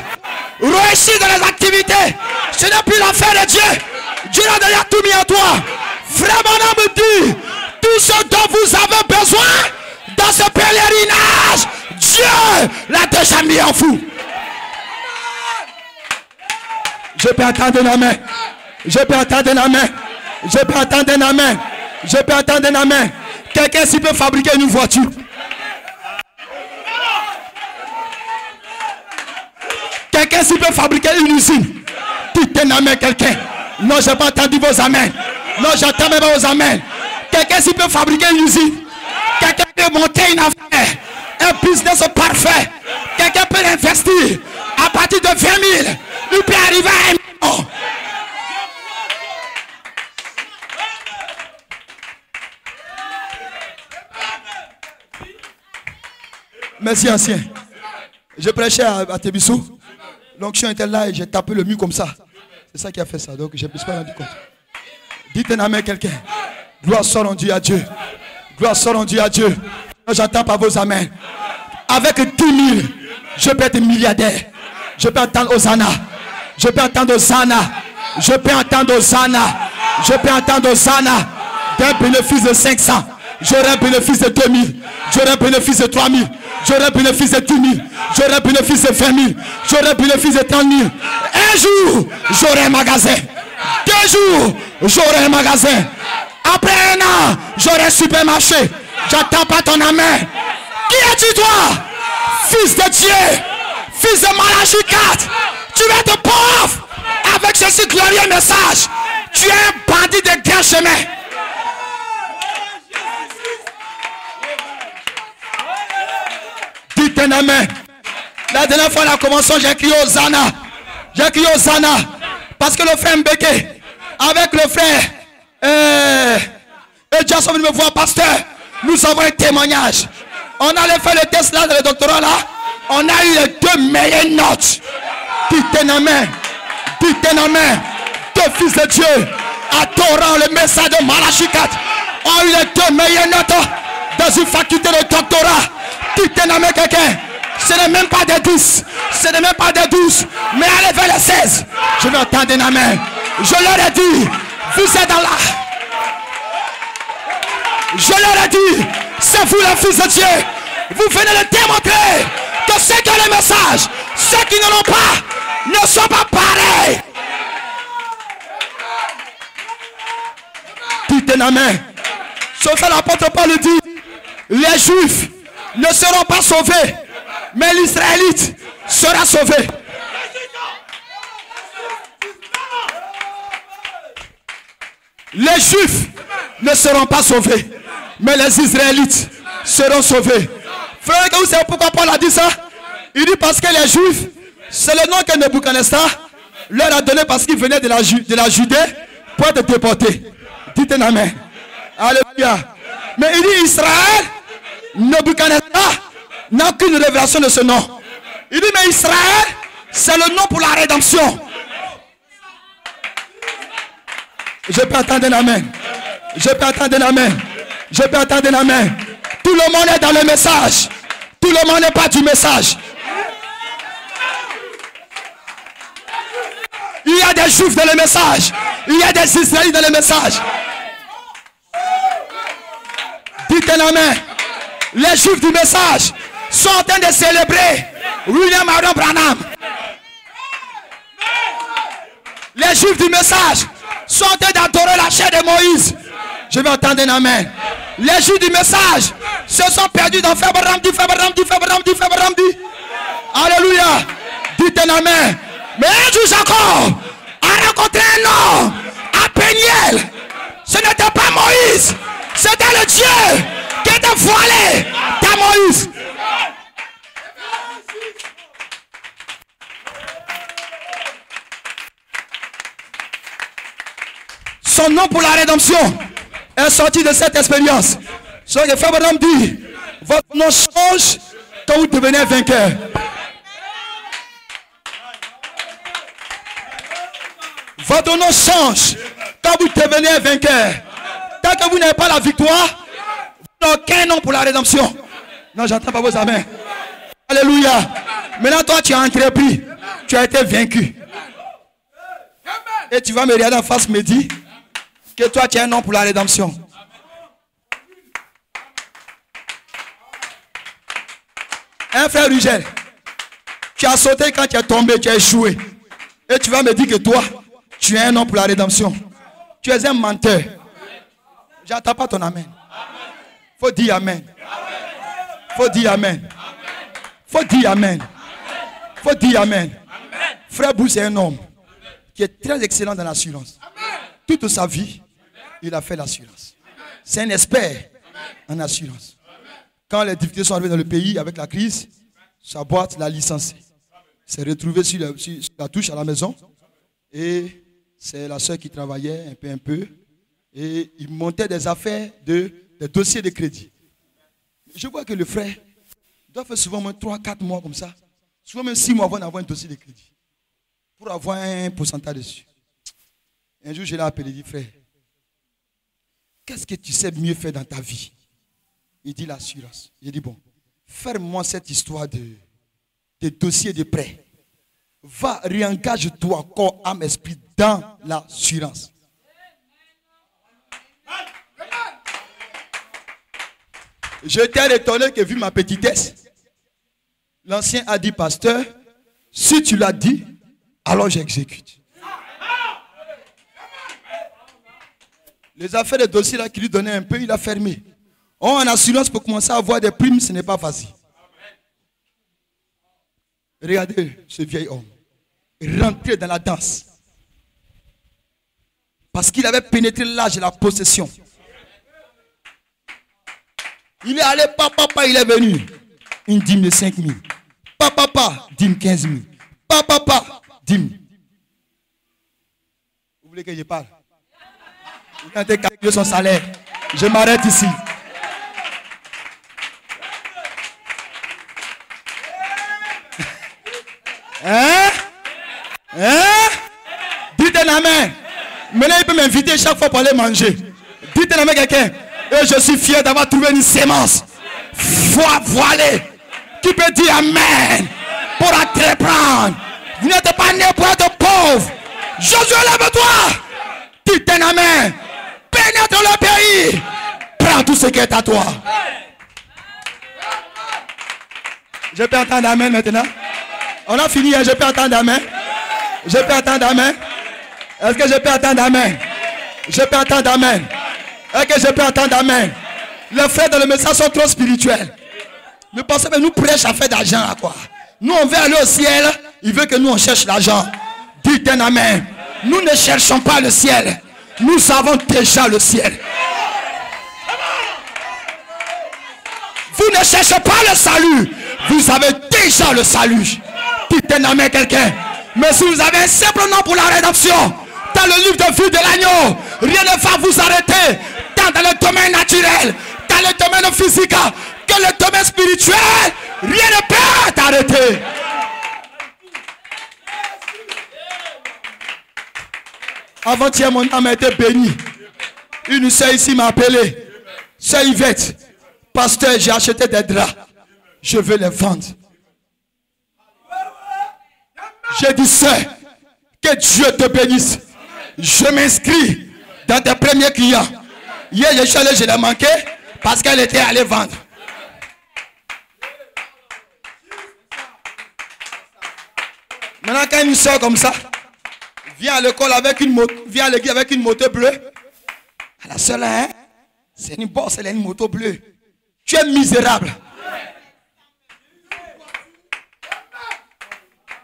Réussir dans les activités, ce n'est plus l'affaire de Dieu. Dieu a déjà tout mis en toi. Frère Branham me dit, tout ce dont vous avez besoin dans ce pèlerinage, Dieu l'a déjà mis en vous. Je peux entendre un amen. Je peux entendre un amen. Je peux entendre un amen. Je peux entendre un amen. Quelqu'un s'il peut fabriquer une voiture. Quelqu'un s'il peut fabriquer une usine. Dites un amen quelqu'un. Non, je n'ai pas entendu vos amens. Non, j'entends même vos amens. Quelqu'un s'il peut fabriquer une usine. Quelqu'un peut monter une affaire. Un business parfait. Quelqu'un peut investir à partir de 20 000. Il peut arriver à 1 million. Merci ancien. Je prêchais à Tébissou. L'onction était là et j'ai tapé le mur comme ça. C'est ça qui a fait ça. Donc je ne me suis pas rendu compte. Dites un amen quelqu'un. Gloire soit rendue à Dieu. Gloire soit rendue à Dieu. J'entends pas vos amens. Avec 10 000, je peux être milliardaire. Je peux entendre Hosanna. Je peux entendre Hosanna. Je peux entendre Hosanna. Je peux entendre Hosanna. D'un bénéfice de 500. J'aurai un bénéfice de 2000. J'aurai un bénéfice de 3000. J'aurai un bénéfice de 10 000. J'aurai un bénéfice de 20 000. J'aurai un bénéfice de 30 000. Un jour, j'aurai un magasin. 2 jours, j'aurai un magasin. Après 1 an, j'aurai un supermarché. J'attends pas ton amen. Qui es-tu toi? Fils de Dieu. Fils de Malachi 4. Tu vas être pauvre. Avec ceci glorieux message. Tu es un bandit de grand chemin. Dites un amen. La dernière fois, la commençons, j'ai crié Hosanna. J'ai crié Hosanna. Parce que le frère Mbeke, avec le frère et Jason me voir, pasteur, nous avons un témoignage. On allait faire le test là, le doctorat là. On a eu les 2 meilleures notes. Dites un amen. Dites un amen. 2 fils de Dieu, adorant le message de Malachi 4, ont eu les 2 meilleures notes dans une faculté de doctorat. Dites un amen quelqu'un. Ce n'est même pas des 10. Ce n'est même pas des 12. Mais allez vers les 16. Je vais entendre un amen. Je leur ai dit, vous êtes dans la... Je leur ai dit, c'est vous les fils de Dieu. Vous venez de démontrer que ceux qui ont le message, ceux qui ne l'ont pas, ne sont pas pareils. Dites un amen. Sauf que l'apôtre Paul dit, les Juifs ne seront pas sauvés, mais l'Israélite sera sauvé. Les Juifs ne seront pas sauvés, mais les Israélites seront sauvés. Frère, vous savez pourquoi Paul a dit ça? Il dit parce que les Juifs, c'est le nom que Nebuchadnezzar leur a donné parce qu'ils venaient de la Judée pour être déportés. Dites un amen. Alléluia. Mais il dit Israël, Nebuchadnezzar n'a aucune révélation de ce nom. Il dit mais Israël, c'est le nom pour la rédemption. Je peux entendre un amen. Je peux entendre un amen. Je peux entendre un amen. Tout le monde est dans le message. Tout le monde n'est pas du message. Il y a des Juifs dans le message. Il y a des Israélites dans le message. Dites un amen. Les Juifs du message sont en train de célébrer William Aaron Branham. Les Juifs du message sont en train d'adorer la chair de Moïse. Je vais entendre un amen. Les Juifs du message se sont perdus dans Febramdi. Alléluia. Dites un amen. Mais un jour Jacob a rencontré un homme à Péniel. Ce n'était pas Moïse, c'était le Dieu qui était voilé dans Moïse. Son nom pour la rédemption est sorti de cette expérience. Ce que Frère Branham dit, votre nom change quand vous devenez vainqueur. Votre nom change quand vous devenez vainqueur. Tant que vous n'avez pas la victoire, vous n'avez aucun nom pour la rédemption. Non, j'entends pas vos amens. Alléluia. Maintenant, toi, tu as entrepris. Tu as été vaincu. Et tu vas me regarder en face, me dire que toi, tu as un nom pour la rédemption. Un frère Rugel, tu as sauté quand tu es tombé, tu as échoué. Et tu vas me dire que toi, tu es un homme pour la rédemption. Tu es un menteur. J'entends pas ton amen. Faut dire amen. Faut dire amen. Faut dire amen. Faut dire amen. Frère Bousse est un homme qui est très excellent dans l'assurance. Toute sa vie, il a fait l'assurance. C'est un expert en assurance. Quand les difficultés sont arrivées dans le pays avec la crise, sa boîte l'a licencié. Il s'est retrouvé sur la touche à la maison. Et c'est la soeur qui travaillait un peu. Et il montait des affaires, des dossiers de crédit. Je vois que le frère doit faire souvent moins 3-4 mois comme ça. Souvent même 6 mois avant d'avoir un dossier de crédit. Pour avoir un pourcentage dessus. Un jour, je l'ai appelé et dit, frère, qu'est-ce que tu sais mieux faire dans ta vie? Il dit l'assurance. J'ai dit, bon, fais-moi cette histoire de dossier de prêt. Va, réengage-toi, corps, âme, esprit, dans l'assurance. J'étais étonné que vu ma petitesse, l'ancien a dit, pasteur, si tu l'as dit, alors j'exécute. Les affaires de dossier là qui lui donnaient un peu, il a fermé. En assurance pour commencer à avoir des primes, ce n'est pas facile. Regardez ce vieil homme. Rentrer dans la danse. Parce qu'il avait pénétré l'âge de la possession. Il est allé, papa, il est venu. Une dîme de 5 000. Papa, dîme 15 000. Papa, dîme. Vous voulez que je parle? Il a calculé son salaire. Je m'arrête ici. Hein? Dites un amen. Maintenant, il peut m'inviter chaque fois pour aller manger. Dites un amen quelqu'un. Et je suis fier d'avoir trouvé une sémence. Foi voilée. Qui peut dire amen pour entreprendre. Vous n'êtes pas né pour être pauvre. Josué, lève-toi. Dites un amen. Pénètre le pays. Prends tout ce qui est à toi. Je peux entendre amen maintenant. On a fini, hein? Je peux entendre amen. Je peux entendre amen. Est-ce que je peux entendre amen? Je peux entendre amen. Est-ce que je peux entendre amen? Les frères dans le message sont trop spirituels. Nous pensons que nous prêchons à faire d'argent à quoi? Nous on veut aller au ciel. Il veut que nous on cherche l'argent. Dites un amen. Nous ne cherchons pas le ciel. Nous avons déjà le ciel. Vous ne cherchez pas le salut. Vous avez déjà le salut. Dites un amen quelqu'un. Mais si vous avez un simple nom pour la rédemption, dans le livre de vie de l'agneau, rien ne va vous arrêter. Tant dans le domaine naturel, dans le domaine physique, que le domaine spirituel, rien ne peut t'arrêter. Avant-hier, mon âme a été bénie. Une sœur ici m'a appelé. Sœur Yvette, pasteur, j'ai acheté des draps. Je veux les vendre. J'ai dit, sœur, que Dieu te bénisse. Je m'inscris dans tes premiers clients. Hier, je suis allé, je l'ai manqué parce qu'elle était allée vendre. Maintenant, quand une soeur comme ça vient à l'école avec une moto, vient à l'église avec une moto bleue, la seule, hein, c'est une bosse, elle a une moto bleue. Tu es misérable.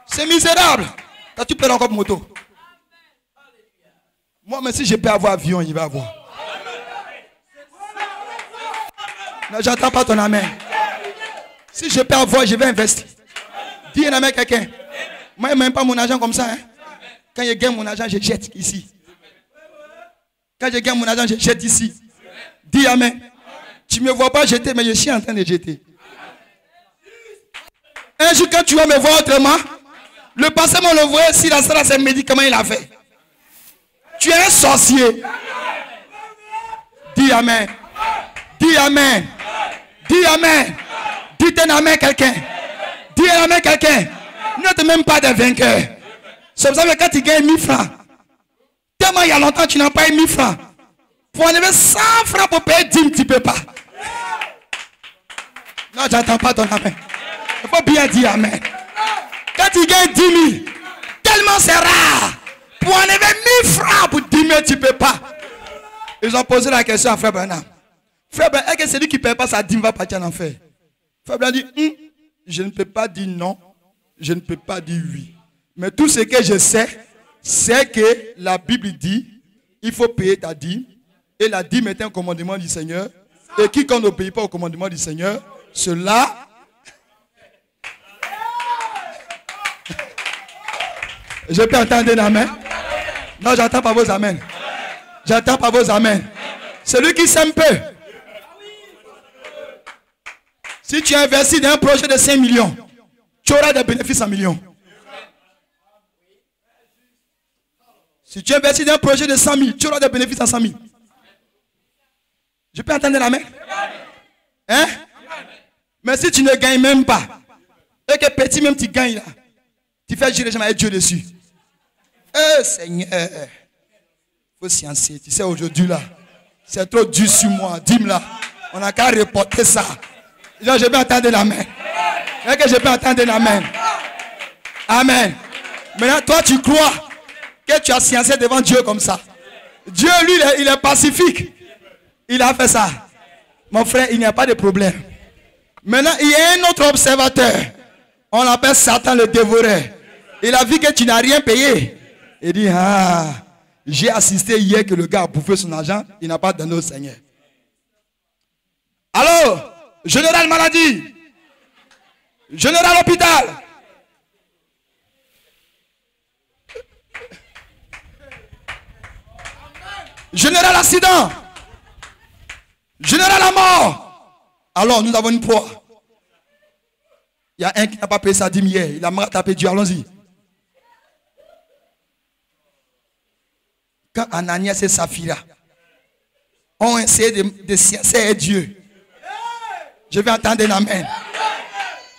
C'est misérable. Toi, tu peux encore moto. Moi, mais si je peux avoir avion, il va avoir. Non, j'entends pas ton amen. Si je peux avoir, je vais investir. Dis un amen à quelqu'un. Moi, je n'aime pas mon argent comme ça. Hein. Quand je gagne mon argent, je jette ici. Quand je gagne mon argent, je jette ici. Dis amen. Tu ne me vois pas jeter, mais je suis en train de jeter. Un jour, quand tu vas me voir autrement, le passé m'a envoyé si la salle c'est médicament il a fait. Tu es un sorcier. Dis amen. Dis amen. Dis amen. Dis un amen quelqu'un. Dis un amen quelqu'un. Ne te même pas de vainqueur. C'est pour ça que quand tu gagnes 1000 francs, tellement il y a longtemps tu n'as pas eu 1000 francs. Pour enlever 100 francs pour payer 10, tu ne peux pas. Non, j'entends pas ton amen. Il faut bien dire amen. Quand tu gagnes 10 000, tellement c'est rare. Pour enlever 1000 francs pour 10 000, tu ne peux pas. Ils ont posé la question à Frère Branham. Frère Branham, est-ce que celui qui ne paie pas sa dîme va partir en enfer? Frère Branham dit, je ne peux pas dire non, je ne peux pas dire oui. Mais tout ce que je sais, c'est que la Bible dit, il faut payer ta dîme. Et la dîme est un commandement du Seigneur. Et quiconque n'obéit pas au commandement du Seigneur, cela... Je peux entendre un amen? Non, j'entends pas vos amens. J'entends pas vos amens. Celui qui s'aime peu. Si tu investis dans un projet de 5 millions, tu auras des bénéfices en millions. Si tu investis dans un projet de 100 000, tu auras des bénéfices en 100 000. Je peux entendre l'amen? Hein? Mais si tu ne gagnes même pas, et que petit même tu gagnes là, tu fais gérer jamais Dieu dessus. Eh Seigneur, il faut sciencer. Tu sais aujourd'hui là, c'est trop dur sur moi. Dis-moi là, on n'a qu'à reporter ça. Genre, je peux entendre l'amen. Est-ce que je peux entendre l'amen? Amen. Maintenant, toi tu crois que tu as sciencé devant Dieu comme ça. Dieu, lui, il est pacifique. Il a fait ça. Mon frère, il n'y a pas de problème. Maintenant, il y a un autre observateur. On l'appelle Satan le dévoreur. Il a vu que tu n'as rien payé. Il dit, ah, j'ai assisté hier que le gars a bouffé son argent. Il n'a pas donné au Seigneur. Alors, général maladie. Général hôpital. Général accident. Général à mort. Alors, nous avons une proie. Il y a un qui n'a pas payé sa dîme hier. Il a mal tapé Dieu. Allons-y. Quand Ananias et Saphira ont essayé de sciencer Dieu, je vais entendre un amen.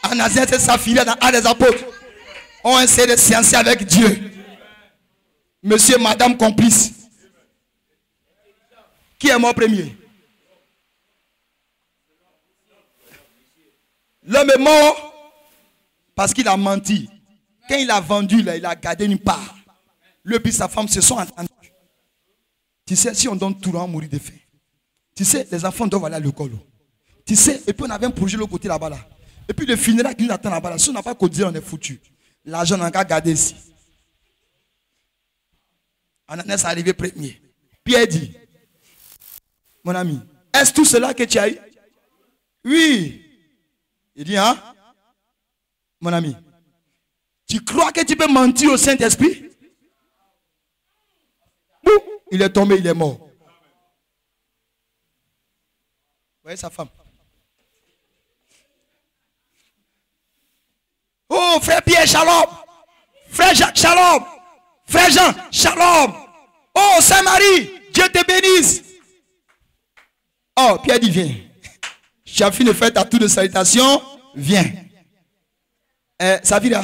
Ananias et Saphira dans Actes des Apôtres ont essayé de sciencer avec Dieu. Monsieur, madame complice. Qui est mort premier? L'homme est mort parce qu'il a menti. Quand il a vendu, là, il a gardé une part. Lui et sa femme se sont entendus. Tu sais, si on donne tout, on va mourir de faim. Tu sais, les enfants doivent aller à l'école. Tu sais, et puis on avait un projet de l'autre côté là-bas. Là. Et puis le funérail qui nous attend là-bas. Là. Si on n'a pas cotisé, on est foutu. L'argent, on a qu'à garder ici. Ananias est arrivé premier. Pierre dit, mon ami, est-ce tout cela que tu as eu? Oui. Il dit, hein? Mon ami, tu crois que tu peux mentir au Saint-Esprit? Il est tombé, il est mort. Vous voyez sa femme? Oh, frère Pierre, shalom. Frère Jacques, shalom. Frère Jean, shalom. Oh, Saint-Marie, Dieu te bénisse. Oh, Pierre dit, viens. Tu as fini de faire ta tour de salutation. Viens. Saphira.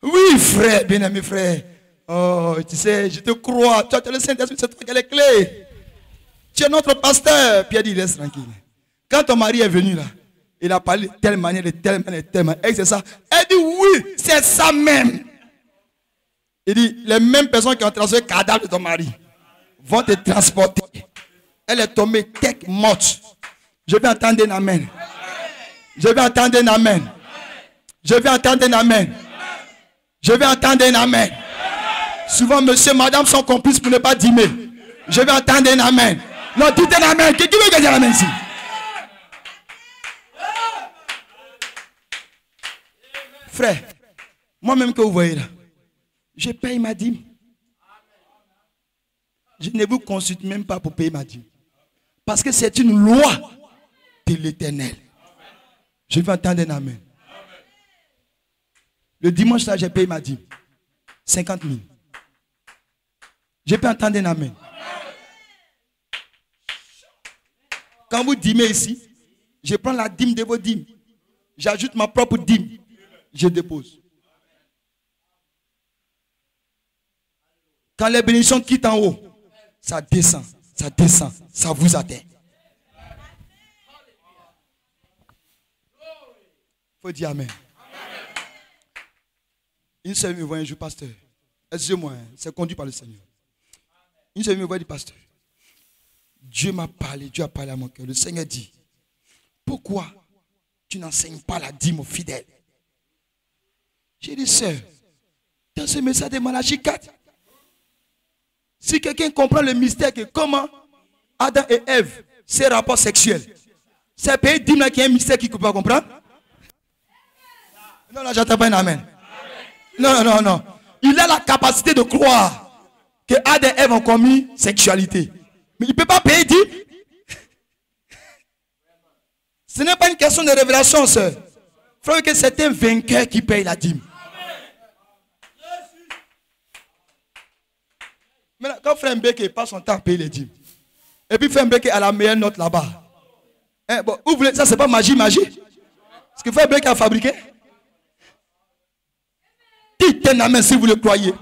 Oui, frère, bien-aimé frère. Oh, tu sais, je te crois. Tu as le Saint-Esprit, c'est toi qui as les clés. Tu es notre pasteur. Pierre dit, laisse tranquille. Quand ton mari est venu là, il a parlé de telle manière, de telle manière, de telle manière. Et c'est ça. Elle dit, oui, c'est ça même. Il dit, les mêmes personnes qui ont transféré le cadavre de ton mari vont te transporter. Elle est tombée tête morte. Je vais entendre un amen. Je vais entendre un amen. Je vais entendre un amen. Je vais entendre un amen. Souvent, monsieur, madame sont complices pour ne pas dîmer. Je vais entendre un amen. Non, dites un amen. Qui veut dire amen ici? Frère, moi-même que vous voyez là, je paye ma dîme. Je ne vous consulte même pas pour payer ma dîme. Parce que c'est une loi de l'Éternel. Je vais entendre un amen. Le dimanche là, j'ai payé ma dîme. 50 000. Je peux entendre un amen. Quand vous dîmez ici, je prends la dîme de vos dîmes. J'ajoute ma propre dîme. Je dépose. Quand les bénédictions quittent en haut, ça descend, ça vous atteint. Il faut dire amen. Une seule me voit un jour, pasteur. Excusez-moi, c'est conduit par le Seigneur. Une seule me voit, dit, pasteur, Dieu m'a parlé, Dieu a parlé à mon cœur. Le Seigneur dit, pourquoi tu n'enseignes pas la dîme aux fidèles? J'ai dit, sœur, dans ce message de Malachie 4, si quelqu'un comprend le mystère que comment Adam et Ève, ces rapports sexuels, c'est pays dîme là qui est un mystère qu'il ne peut pas comprendre. Non, là, j'attends pas un amen. Non. Il a la capacité de croire que Adam et Ève ont commis sexualité. Mais il ne peut pas payer dîme. Ce n'est pas une question de révélation, sœur. Il faut que c'est un vainqueur qui paye la dîme. Maintenant, quand Frère Mbeke passe son temps à payer les dîmes, et puis Frère Mbeke a la meilleure note là-bas. Hein, bon, vous voulez, ça, c'est pas magie. Ce que Frère Mbeke a fabriqué. Dites un amen si vous le croyez.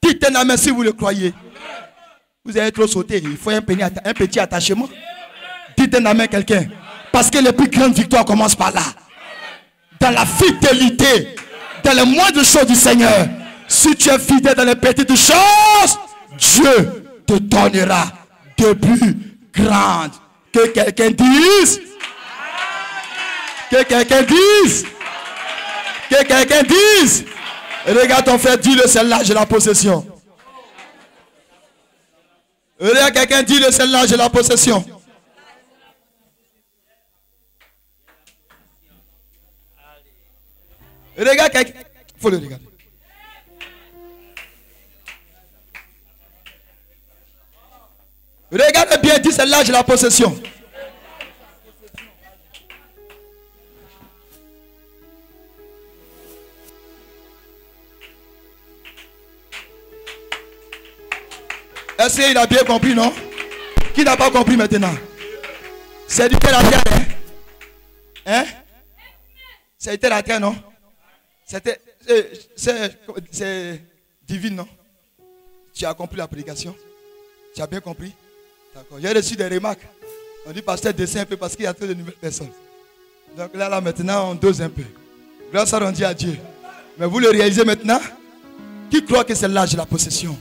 Dites un amen si vous le croyez. Vous avez trop sauté. Il faut un petit attachement. Dites un amen quelqu'un. Parce que les plus grandes victoires commencent par là. Dans la fidélité. Dans les moindres choses du Seigneur. Si tu es fidèle dans les petites choses, Dieu te donnera de plus grandes. Que quelqu'un dise. Que quelqu'un dise. Que quelqu'un dise. Regarde ton frère, dis-le, celle-là, j'ai la possession. Regarde quelqu'un, dis-le, celle-là, j'ai la possession. Regarde quelqu'un. Il faut le regarder. Regarde bien, dis celle-là, j'ai la possession. Est-ce qu'il a bien compris, non? Qui n'a pas compris maintenant? C'est du terre à terre, hein? Hein? C'est la terre, non? C'est divin, non? Tu as compris la prédication? Tu as bien compris? D'accord. J'ai reçu des remarques. On dit, pasteur, descend un peu parce qu'il y a trop de nouvelles personnes. Donc là, maintenant, on dose un peu. Grâce à Dieu à Dieu. Mais vous le réalisez maintenant? Qui croit que c'est l'âge de la possession?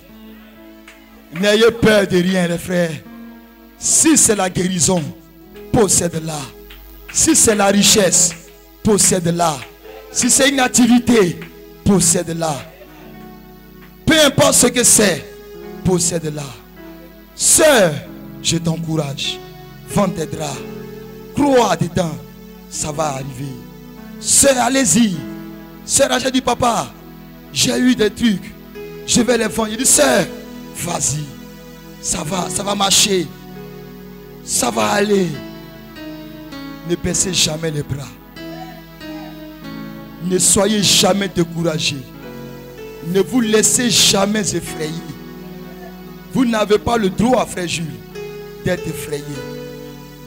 N'ayez peur de rien, les frères. Si c'est la guérison, possède-la. Si c'est la richesse, possède-la. Si c'est une activité, possède-la. Peu importe ce que c'est, possède-la. Sœur, je t'encourage. Vends tes draps. Crois dedans. Ça va arriver. Sœur, allez-y. Sœur, j'ai dit, papa, j'ai eu des trucs. Je vais les vendre. Il dit, sœur, vas-y. Ça va marcher. Ça va aller. Ne baissez jamais les bras. Ne soyez jamais découragés. Ne vous laissez jamais effrayer. Vous n'avez pas le droit, frère Jules, d'être effrayé.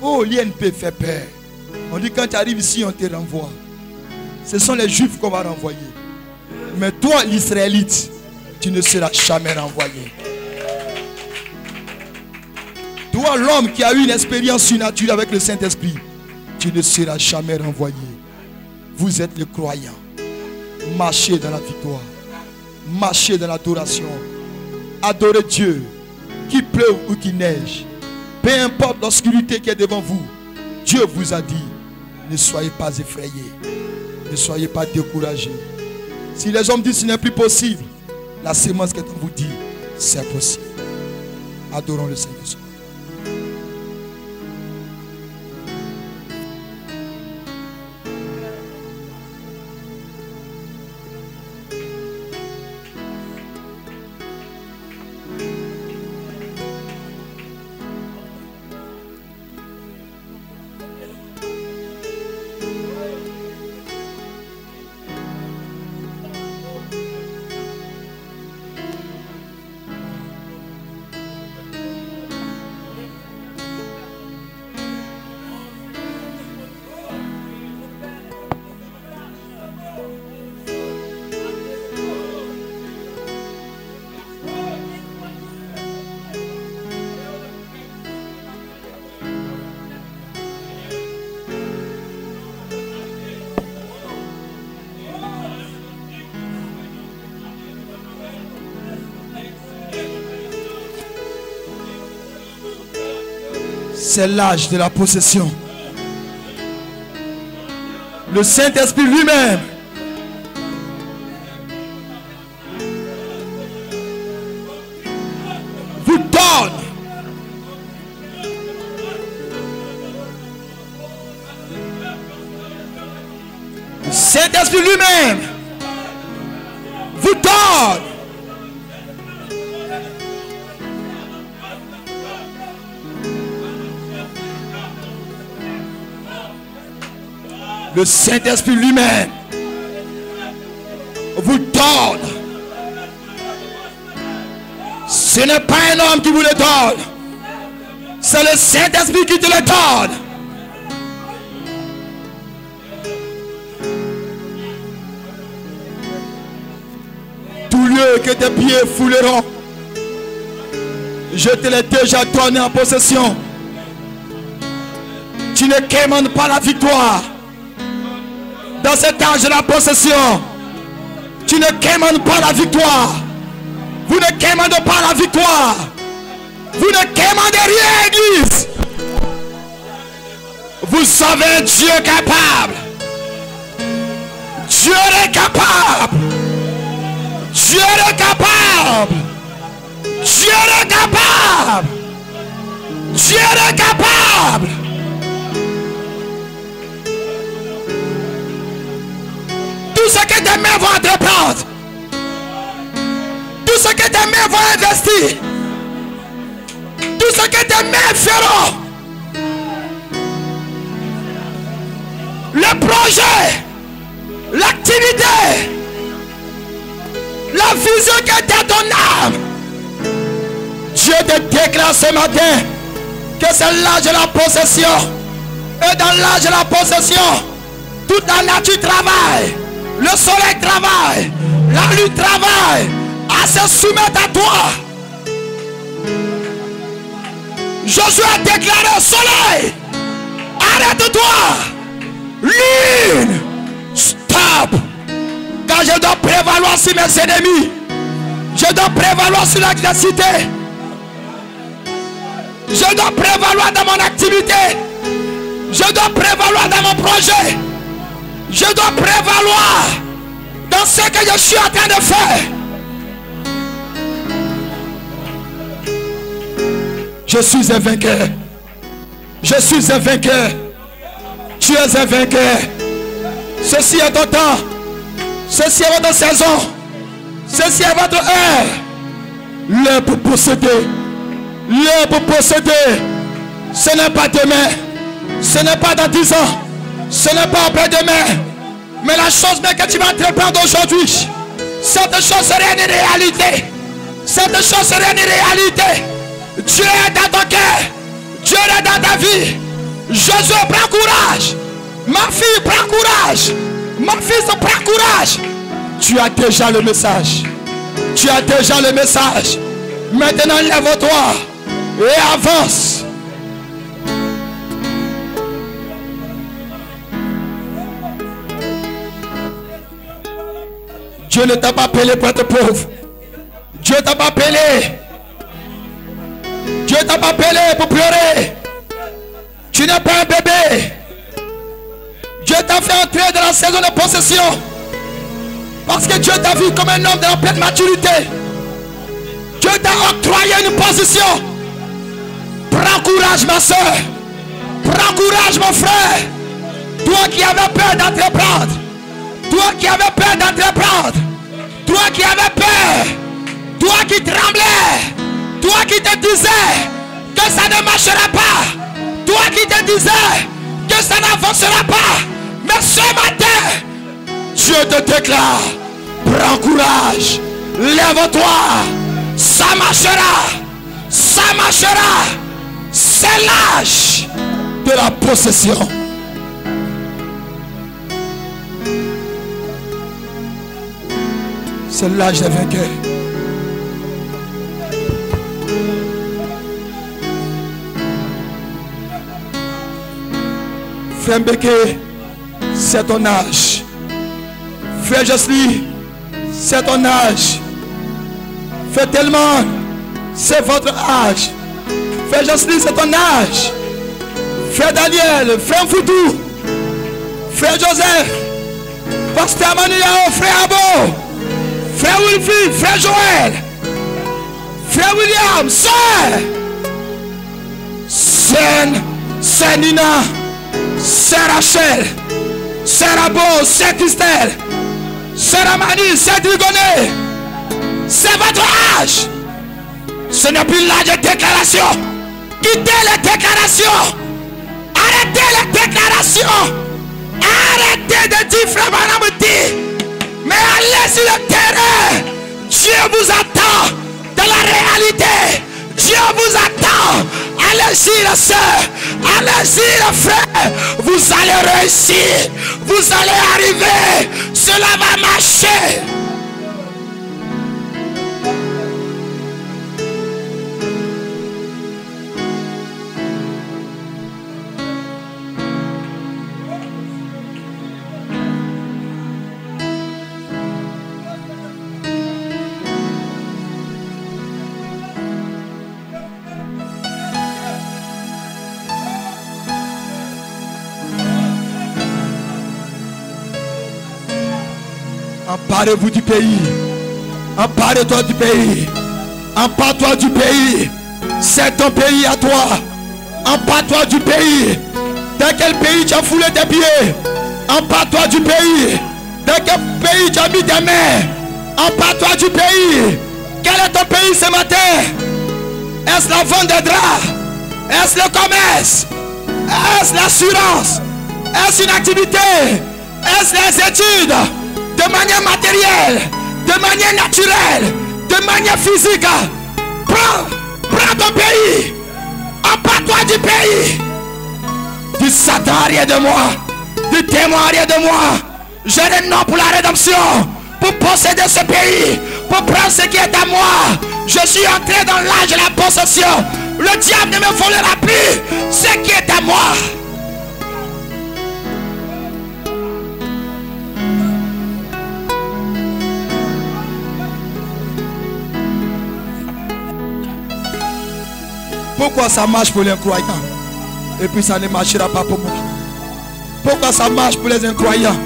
Oh, l'INP fait peur. On dit quand tu arrives ici, on te renvoie. Ce sont les Juifs qu'on va renvoyer. Mais toi, l'Israélite, tu ne seras jamais renvoyé. Toi, l'homme qui a eu une expérience surnaturelle avec le Saint-Esprit, tu ne seras jamais renvoyé. Vous êtes les croyants. Marchez dans la victoire. Marchez dans l'adoration. Adorez Dieu. Qu'il pleuve ou qu'il neige. Peu importe l'obscurité qui est devant vous. Dieu vous a dit, ne soyez pas effrayés. Ne soyez pas découragés. Si les hommes disent ce n'est plus possible, la sémence qui est en vous dit, c'est possible. Adorons le Seigneur. C'est l'âge de la possession. Le Saint-Esprit lui-même vous donne le Saint-Esprit lui-même vous donne le Saint-Esprit lui-même vous donne. Ce n'est pas un homme qui vous le donne. C'est le Saint-Esprit qui te le donne. Tout lieu que tes pieds fouleront, je te l'ai déjà donné en possession. Tu ne quémandes pas la victoire. Dans cet âge de la possession, tu ne quémandes pas la victoire. Vous ne quémandez pas la victoire. Vous ne quémandez rien, Église. Vous avez un Dieu capable. Dieu est capable. Dieu est capable. Dieu est capable. Dieu est capable. Tout ce que tes mains vont entreprendre, tout ce que tes mains vont investir, tout ce que tes mains feront, le projet, l'activité, la vision qui est dans ton âme, Dieu te déclare ce matin que c'est l'âge de la possession. Et dans l'âge de la possession, toute la nature travaille. Le soleil travaille, la lune travaille à se soumettre à toi. Josué a déclaré: soleil, arrête-toi. Lune, stop. Car je dois prévaloir sur mes ennemis. Je dois prévaloir sur l'adversité. Je dois prévaloir dans mon activité. Je dois prévaloir dans mon projet. Je dois prévaloir dans ce que je suis en train de faire. Je suis un vainqueur. Je suis un vainqueur. Tu es un vainqueur. Ceci est ton temps. Ceci est votre saison. Ceci est votre heure. L'heure pour posséder. L'heure pour posséder. Ce n'est pas demain. Ce n'est pas dans 10 ans. Ce n'est pas après-demain. Mais la chose même que tu vas entreprendre aujourd'hui, cette chose serait une réalité. Cette chose serait une réalité. Dieu est dans ton cœur. Dieu est dans ta vie. Jésus, prends courage. Ma fille, prends courage. Mon fils, prends courage. Tu as déjà le message. Tu as déjà le message. Maintenant, lève-toi et avance. Dieu ne t'a pas appelé pour être pauvre. Dieu ne t'a pas appelé. Dieu ne t'a pas appelé pour pleurer. Tu n'es pas un bébé. Dieu t'a fait entrer dans la saison de possession. Parce que Dieu t'a vu comme un homme de la pleine maturité. Dieu t'a octroyé une position. Prends courage, ma soeur. Prends courage, mon frère. Toi qui avais peur d'entreprendre. Toi qui avais peur d'entreprendre. Toi qui avais peur. Toi qui tremblais. Toi qui te disais que ça ne marchera pas. Toi qui te disais que ça n'avancera pas. Mais ce matin, Dieu te déclare. Prends courage. Lève-toi. Ça marchera. Ça marchera. C'est l'âge de la possession. C'est l'âge des vainqueurs. Frère Mbeke, c'est ton âge. Frère Josely, c'est ton âge. Frère Tellement, c'est votre âge. Frère Josely, c'est ton âge. Frère Daniel, frère Foudou, frère Joseph, pasteur Manuel, frère Abo, frère Wilfrid, frère Joël, frère William, sœur Nina, sœur Rachel, sœur Abo, sœur Christelle, sœur Amani, sœur Drigoné. C'est votre âge. Ce n'est plus l'âge de déclaration. Quittez les déclarations. Arrêtez les déclarations. Arrêtez de dire frère Branham dit. Mais allez sur le terrain. Dieu vous attend dans la réalité. Dieu vous attend. Allez-y la soeur. Allez-y le frère. Vous allez réussir. Vous allez arriver. Cela va marcher. Emparez-vous du pays. Empare-toi du pays. Empare-toi du pays. C'est ton pays à toi. Empare-toi du pays. Dans quel pays tu as foulé tes pieds? Empare-toi du pays. Dans quel pays tu as mis tes mains? Empare-toi du pays. Quel est ton pays ce matin? Est-ce la vente des draps? Est-ce le commerce? Est-ce l'assurance? Est-ce une activité? Est-ce les études? De manière matérielle, de manière naturelle, de manière physique. Prends ton pays. Empare-toi du pays. Du Satan arrière de moi. Du démon arrière de moi. J'ai le nom pour la rédemption. Pour posséder ce pays. Pour prendre ce qui est à moi. Je suis entré dans l'âge de la possession. Le diable ne me volera plus ce qui est à moi. Pourquoi ça marche pour les incroyants et puis ça ne marchera pas pour moi? Pourquoi ça marche pour les incroyants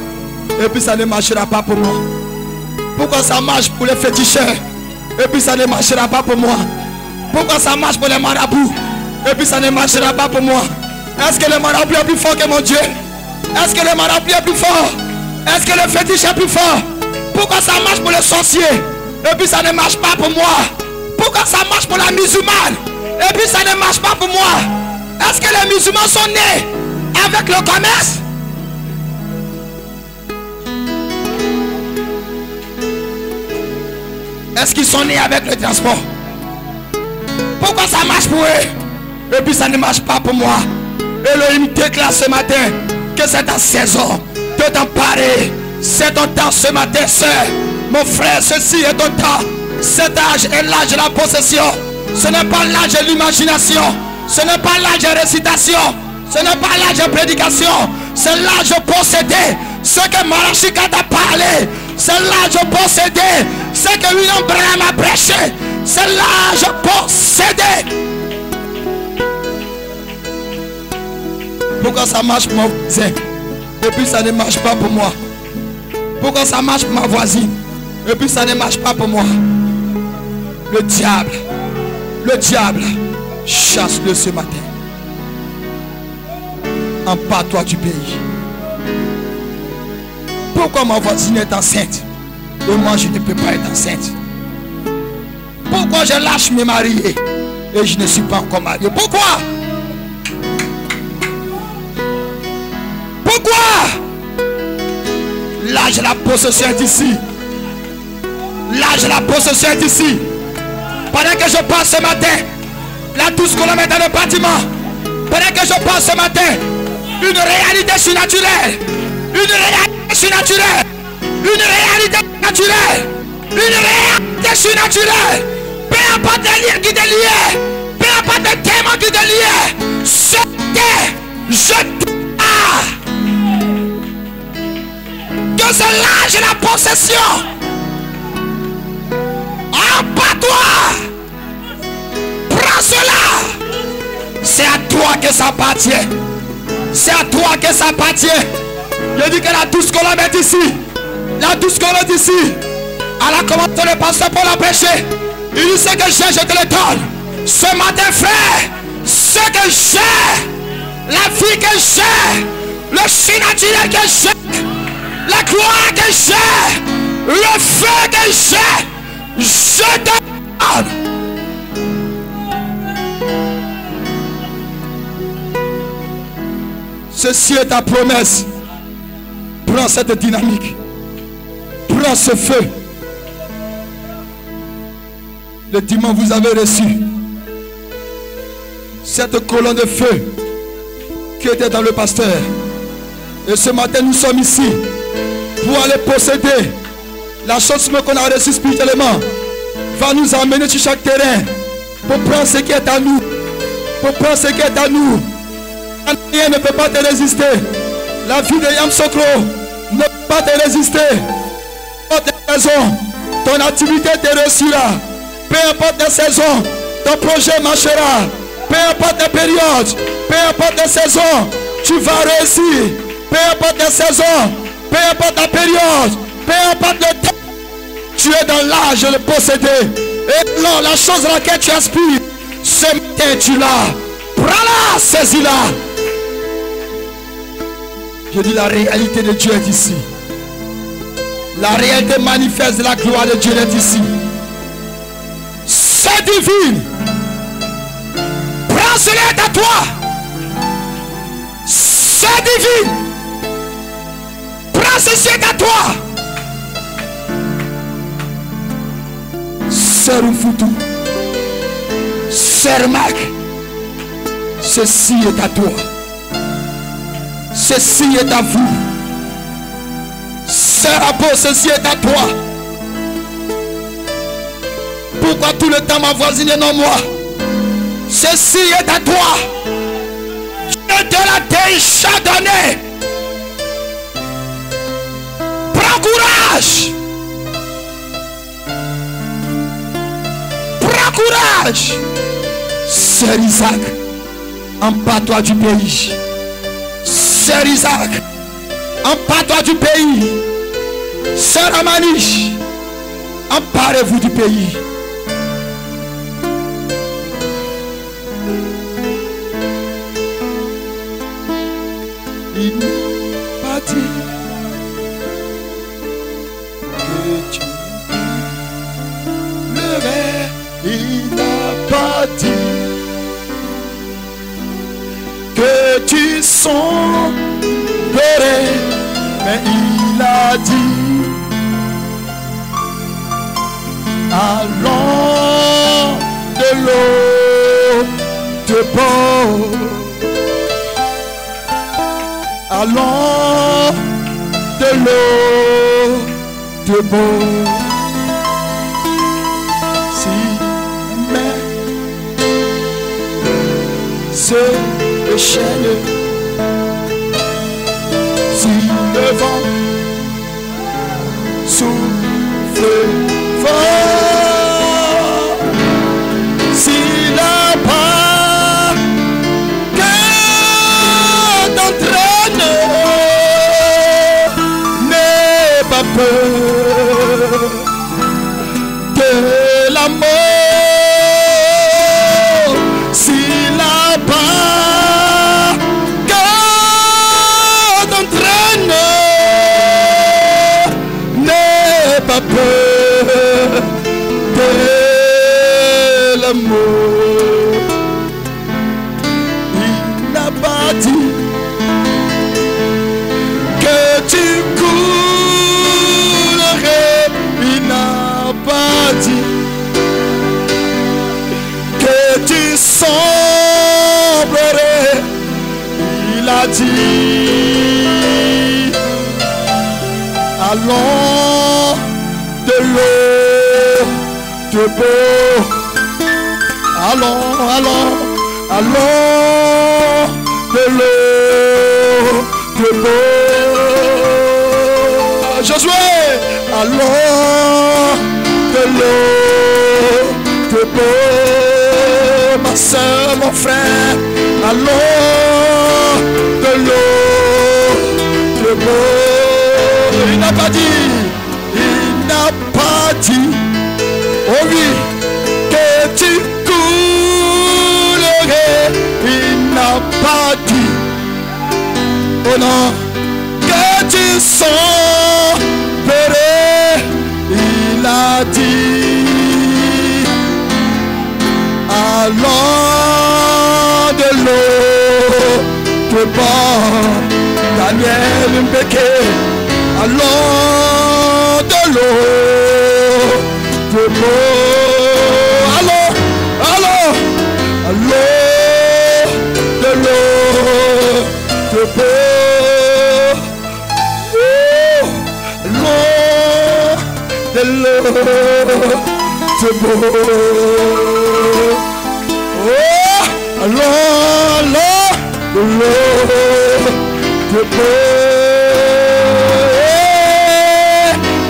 et puis ça ne marchera pas pour moi? Pourquoi ça marche pour les féticheurs et puis ça ne marchera pas pour moi? Pourquoi ça marche pour les marabouts et puis ça ne marchera pas pour moi? Est-ce que le marabout est plus fort que mon Dieu? Est-ce que le marabout est plus fort? Est-ce que le fétiche est plus fort? Pourquoi ça marche pour les sorciers et puis ça ne marche pas pour moi? Pourquoi ça marche pour la musulmane et puis ça ne marche pas pour moi? Est-ce que les musulmans sont nés avec le commerce? Est-ce qu'ils sont nés avec le transport? Pourquoi ça marche pour eux et puis ça ne marche pas pour moi? Elohim déclare ce matin que c'est ta saison de t'emparer. C'est ton temps ce matin, soeur. Mon frère, ceci est ton temps. Cet âge est l'âge de la possession. Ce n'est pas l'âge de l'imagination. Ce n'est pas l'âge de récitation. Ce n'est pas l'âge de prédication. C'est l'âge de posséder ce que Marachika t'a parlé. C'est l'âge de posséder ce que William Branham a prêché. C'est l'âge de posséder. Pourquoi ça marche pour mon voisin et puis ça ne marche pas pour moi? Pourquoi ça marche pour ma voisine et puis ça ne marche pas pour moi? Le diable, chasse-le ce matin. Empare-toi du pays. Pourquoi ma voisine est enceinte et moi je ne peux pas être enceinte? Pourquoi je lâche me marier et je ne suis pas encore marié? Pourquoi? L'âge de la possession est ici. L'âge de la possession est ici. Pendant que je passe ce matin, la 12 km dans le bâtiment. Pendant que je passe ce matin, une réalité surnaturelle. Une réalité surnaturelle. Une réalité naturelle. Une réalité surnaturelle. Peu importe les liens qui te lient. Peu importe les témoins qui te lient. Je que c'est l'âge de la possession. Empare-toi. Prends cela. C'est à toi que ça appartient. C'est à toi que ça appartient. Je dis que la 12 colonnes est ici. La 12 colonnes est ici. À la commande de pasteur pour la prêcher. Il dit ce que j'ai, je te le donne. Ce matin, frère, ce que j'ai, la vie que j'ai, le surnaturel que j'ai, la gloire que j'ai, le feu que j'ai, je te donne. Ceci est ta promesse. Prends cette dynamique. Prends ce feu. Le dimanche, vous avez reçu cette colonne de feu qui était dans le pasteur. Et ce matin, nous sommes ici pour aller posséder la chose qu'on a reçue spirituellement. Va nous emmener sur chaque terrain pour prendre ce qui est à nous. Pour prendre ce qui est à nous. Rien ne peut pas te résister. La vie de Yam Sokro ne peut pas te résister. Peu importe les raisons, ton activité te réussira. Peu importe les saisons, ton projet marchera. Peu importe les périodes, peu importe les saisons, tu vas réussir. Peu importe les saisons, peu importe la période, peu importe le temps, tu es dans l'âge de le posséder. Et non, la chose à laquelle tu aspires, ce matin tu l'as. Prends-la, saisis-la. Je dis la réalité de Dieu est ici. La réalité manifeste de la gloire de Dieu est ici. C'est divine. Prends cela à toi. C'est divine. Prends ceci à toi. Sœur Mfoutou, Sœur Mac, ceci est à toi. Ceci est à vous. Sœur Abo, ceci est à toi. Pourquoi tout le temps ma voisine et non moi? Ceci est à toi. Dieu te l'a déjà donné. Prends courage. Prends courage. Sœur Isaac, empare-toi du pays. Sœur Isaac, empare-toi du pays. Sœur Amanish, emparez-vous du pays. Il m'a dit que tu pleurais. Il n'a pas dit que tu sens pleurer, mais il a dit allons de l'autre bord, allons de l'autre bord. Si mais se déchaîne, si le vent souffle fort, si la part que t'entraîne n'est pas peur de la mort. Si là-bas God entraîne, n'aie pas peur de la mort. Il n'a pas dit que tu coulerais, il n'a pas dit que tu sombrerais, il a dit allons de l'eau de beau, allons, allons, allons de l'eau de beau. Josué, allons de l'eau de beau. Ma soeur, mon frère, allons de l'eau de beau. Il n'a pas dit, oh oui, que tu coulerais. Il n'a pas dit, oh non, que tu sombrerais. Il a dit, allons de l'eau de bord. Daniel Mbeke, allons de l'eau de bord. Allons, allons, allons de l'eau de bord. Allons de l'eau de bord. Allons, allons de l'eau de bord.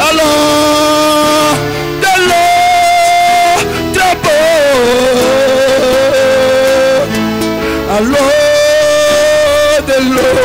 Allons de l'eau de bord. Allons de l'eau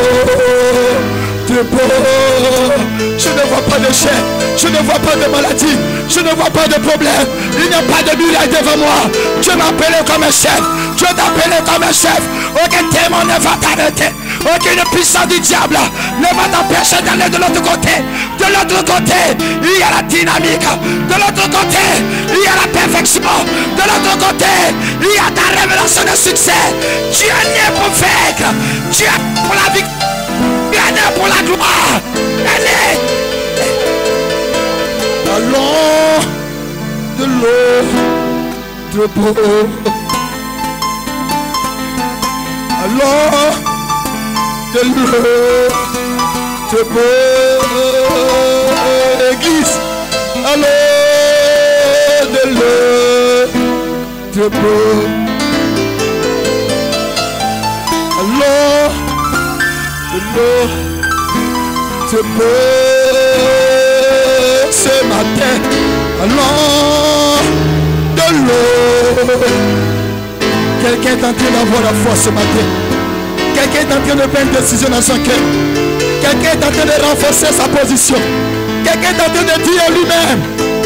de bord. Je ne vois pas de chair, je ne vois pas de maladie, je ne vois pas de problème. Il n'y a pas de miracle devant moi. Dieu m'a appelé comme un chef. Dieu t'a appelé comme un chef. Aucun démon ne va t'arrêter. Aucune puissance du diable ne va t'empêcher d'aller de l'autre côté. De l'autre côté, il y a la dynamique. De l'autre côté, il y a la perfection. De l'autre côté, il y a ta révélation de succès. Dieu est né pour vaincre. Dieu est né pour la victoire. Dieu est né pour la gloire. Dieu est né. Allons de l'eau de beau. Allons de l'eau de beau. Église, allons de l'eau de beau. Allons de l'eau de beau. Ce matin, allons de l'eau. Quelqu'un est en train d'avoir la foi ce matin. Quelqu'un est en train de prendre une décision dans son cœur. Quelqu'un est en train de renforcer sa position. Quelqu'un est en train de dire lui-même,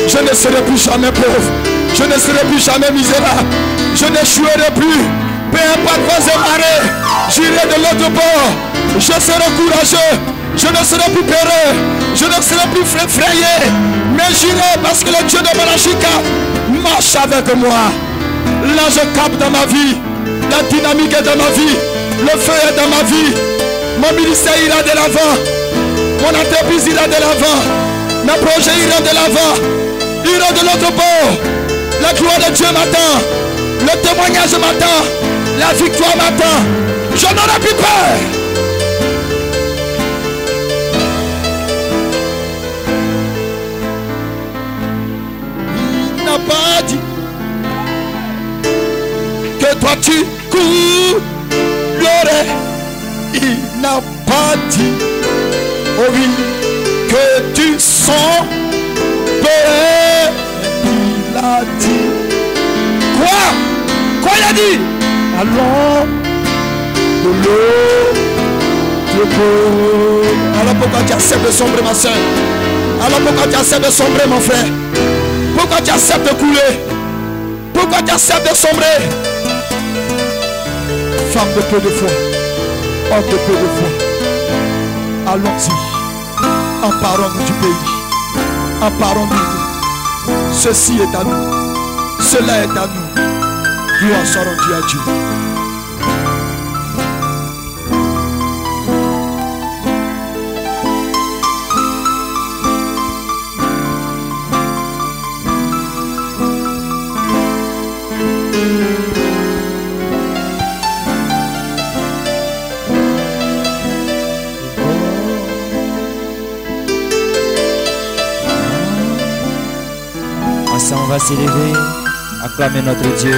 je ne serai plus jamais pauvre. Je ne serai plus jamais misérable. Je n'échouerai plus. Peu importe vos marées, j'irai de l'autre bord. Je serai courageux. Je ne serai plus peureux. Je ne serai plus effrayé. Mais j'irai parce que le Dieu de Malachika marche avec moi. Là je capte dans ma vie. La dynamique est dans ma vie. Le feu est dans ma vie. Mon ministère ira de l'avant. Mon entreprise ira de l'avant. Mes projets iront de l'avant. Ira de l'autre bord. La gloire de Dieu m'attend. Le témoignage m'attend. La victoire m'attend. Je n'aurai plus peur. Il n'a pas dit que toi tu coulerais. Il n'a pas dit, oh oui, que tu sombrerais. Il a dit quoi? Quoi il a dit? Allons de l'eau de beau. Alors pourquoi tu acceptes de sombrer, ma soeur? Alors pourquoi tu acceptes de sombrer, mon frère? Pourquoi tu acceptes de couler? Pourquoi tu acceptes de sombrer? Femme de peu de foi, homme de peu de foi, allons-y, emparons-nous du pays, emparons-nous. Ceci est à nous, cela est à nous. Gloire soit rendue à Dieu. On va s'élever, acclamer notre Dieu.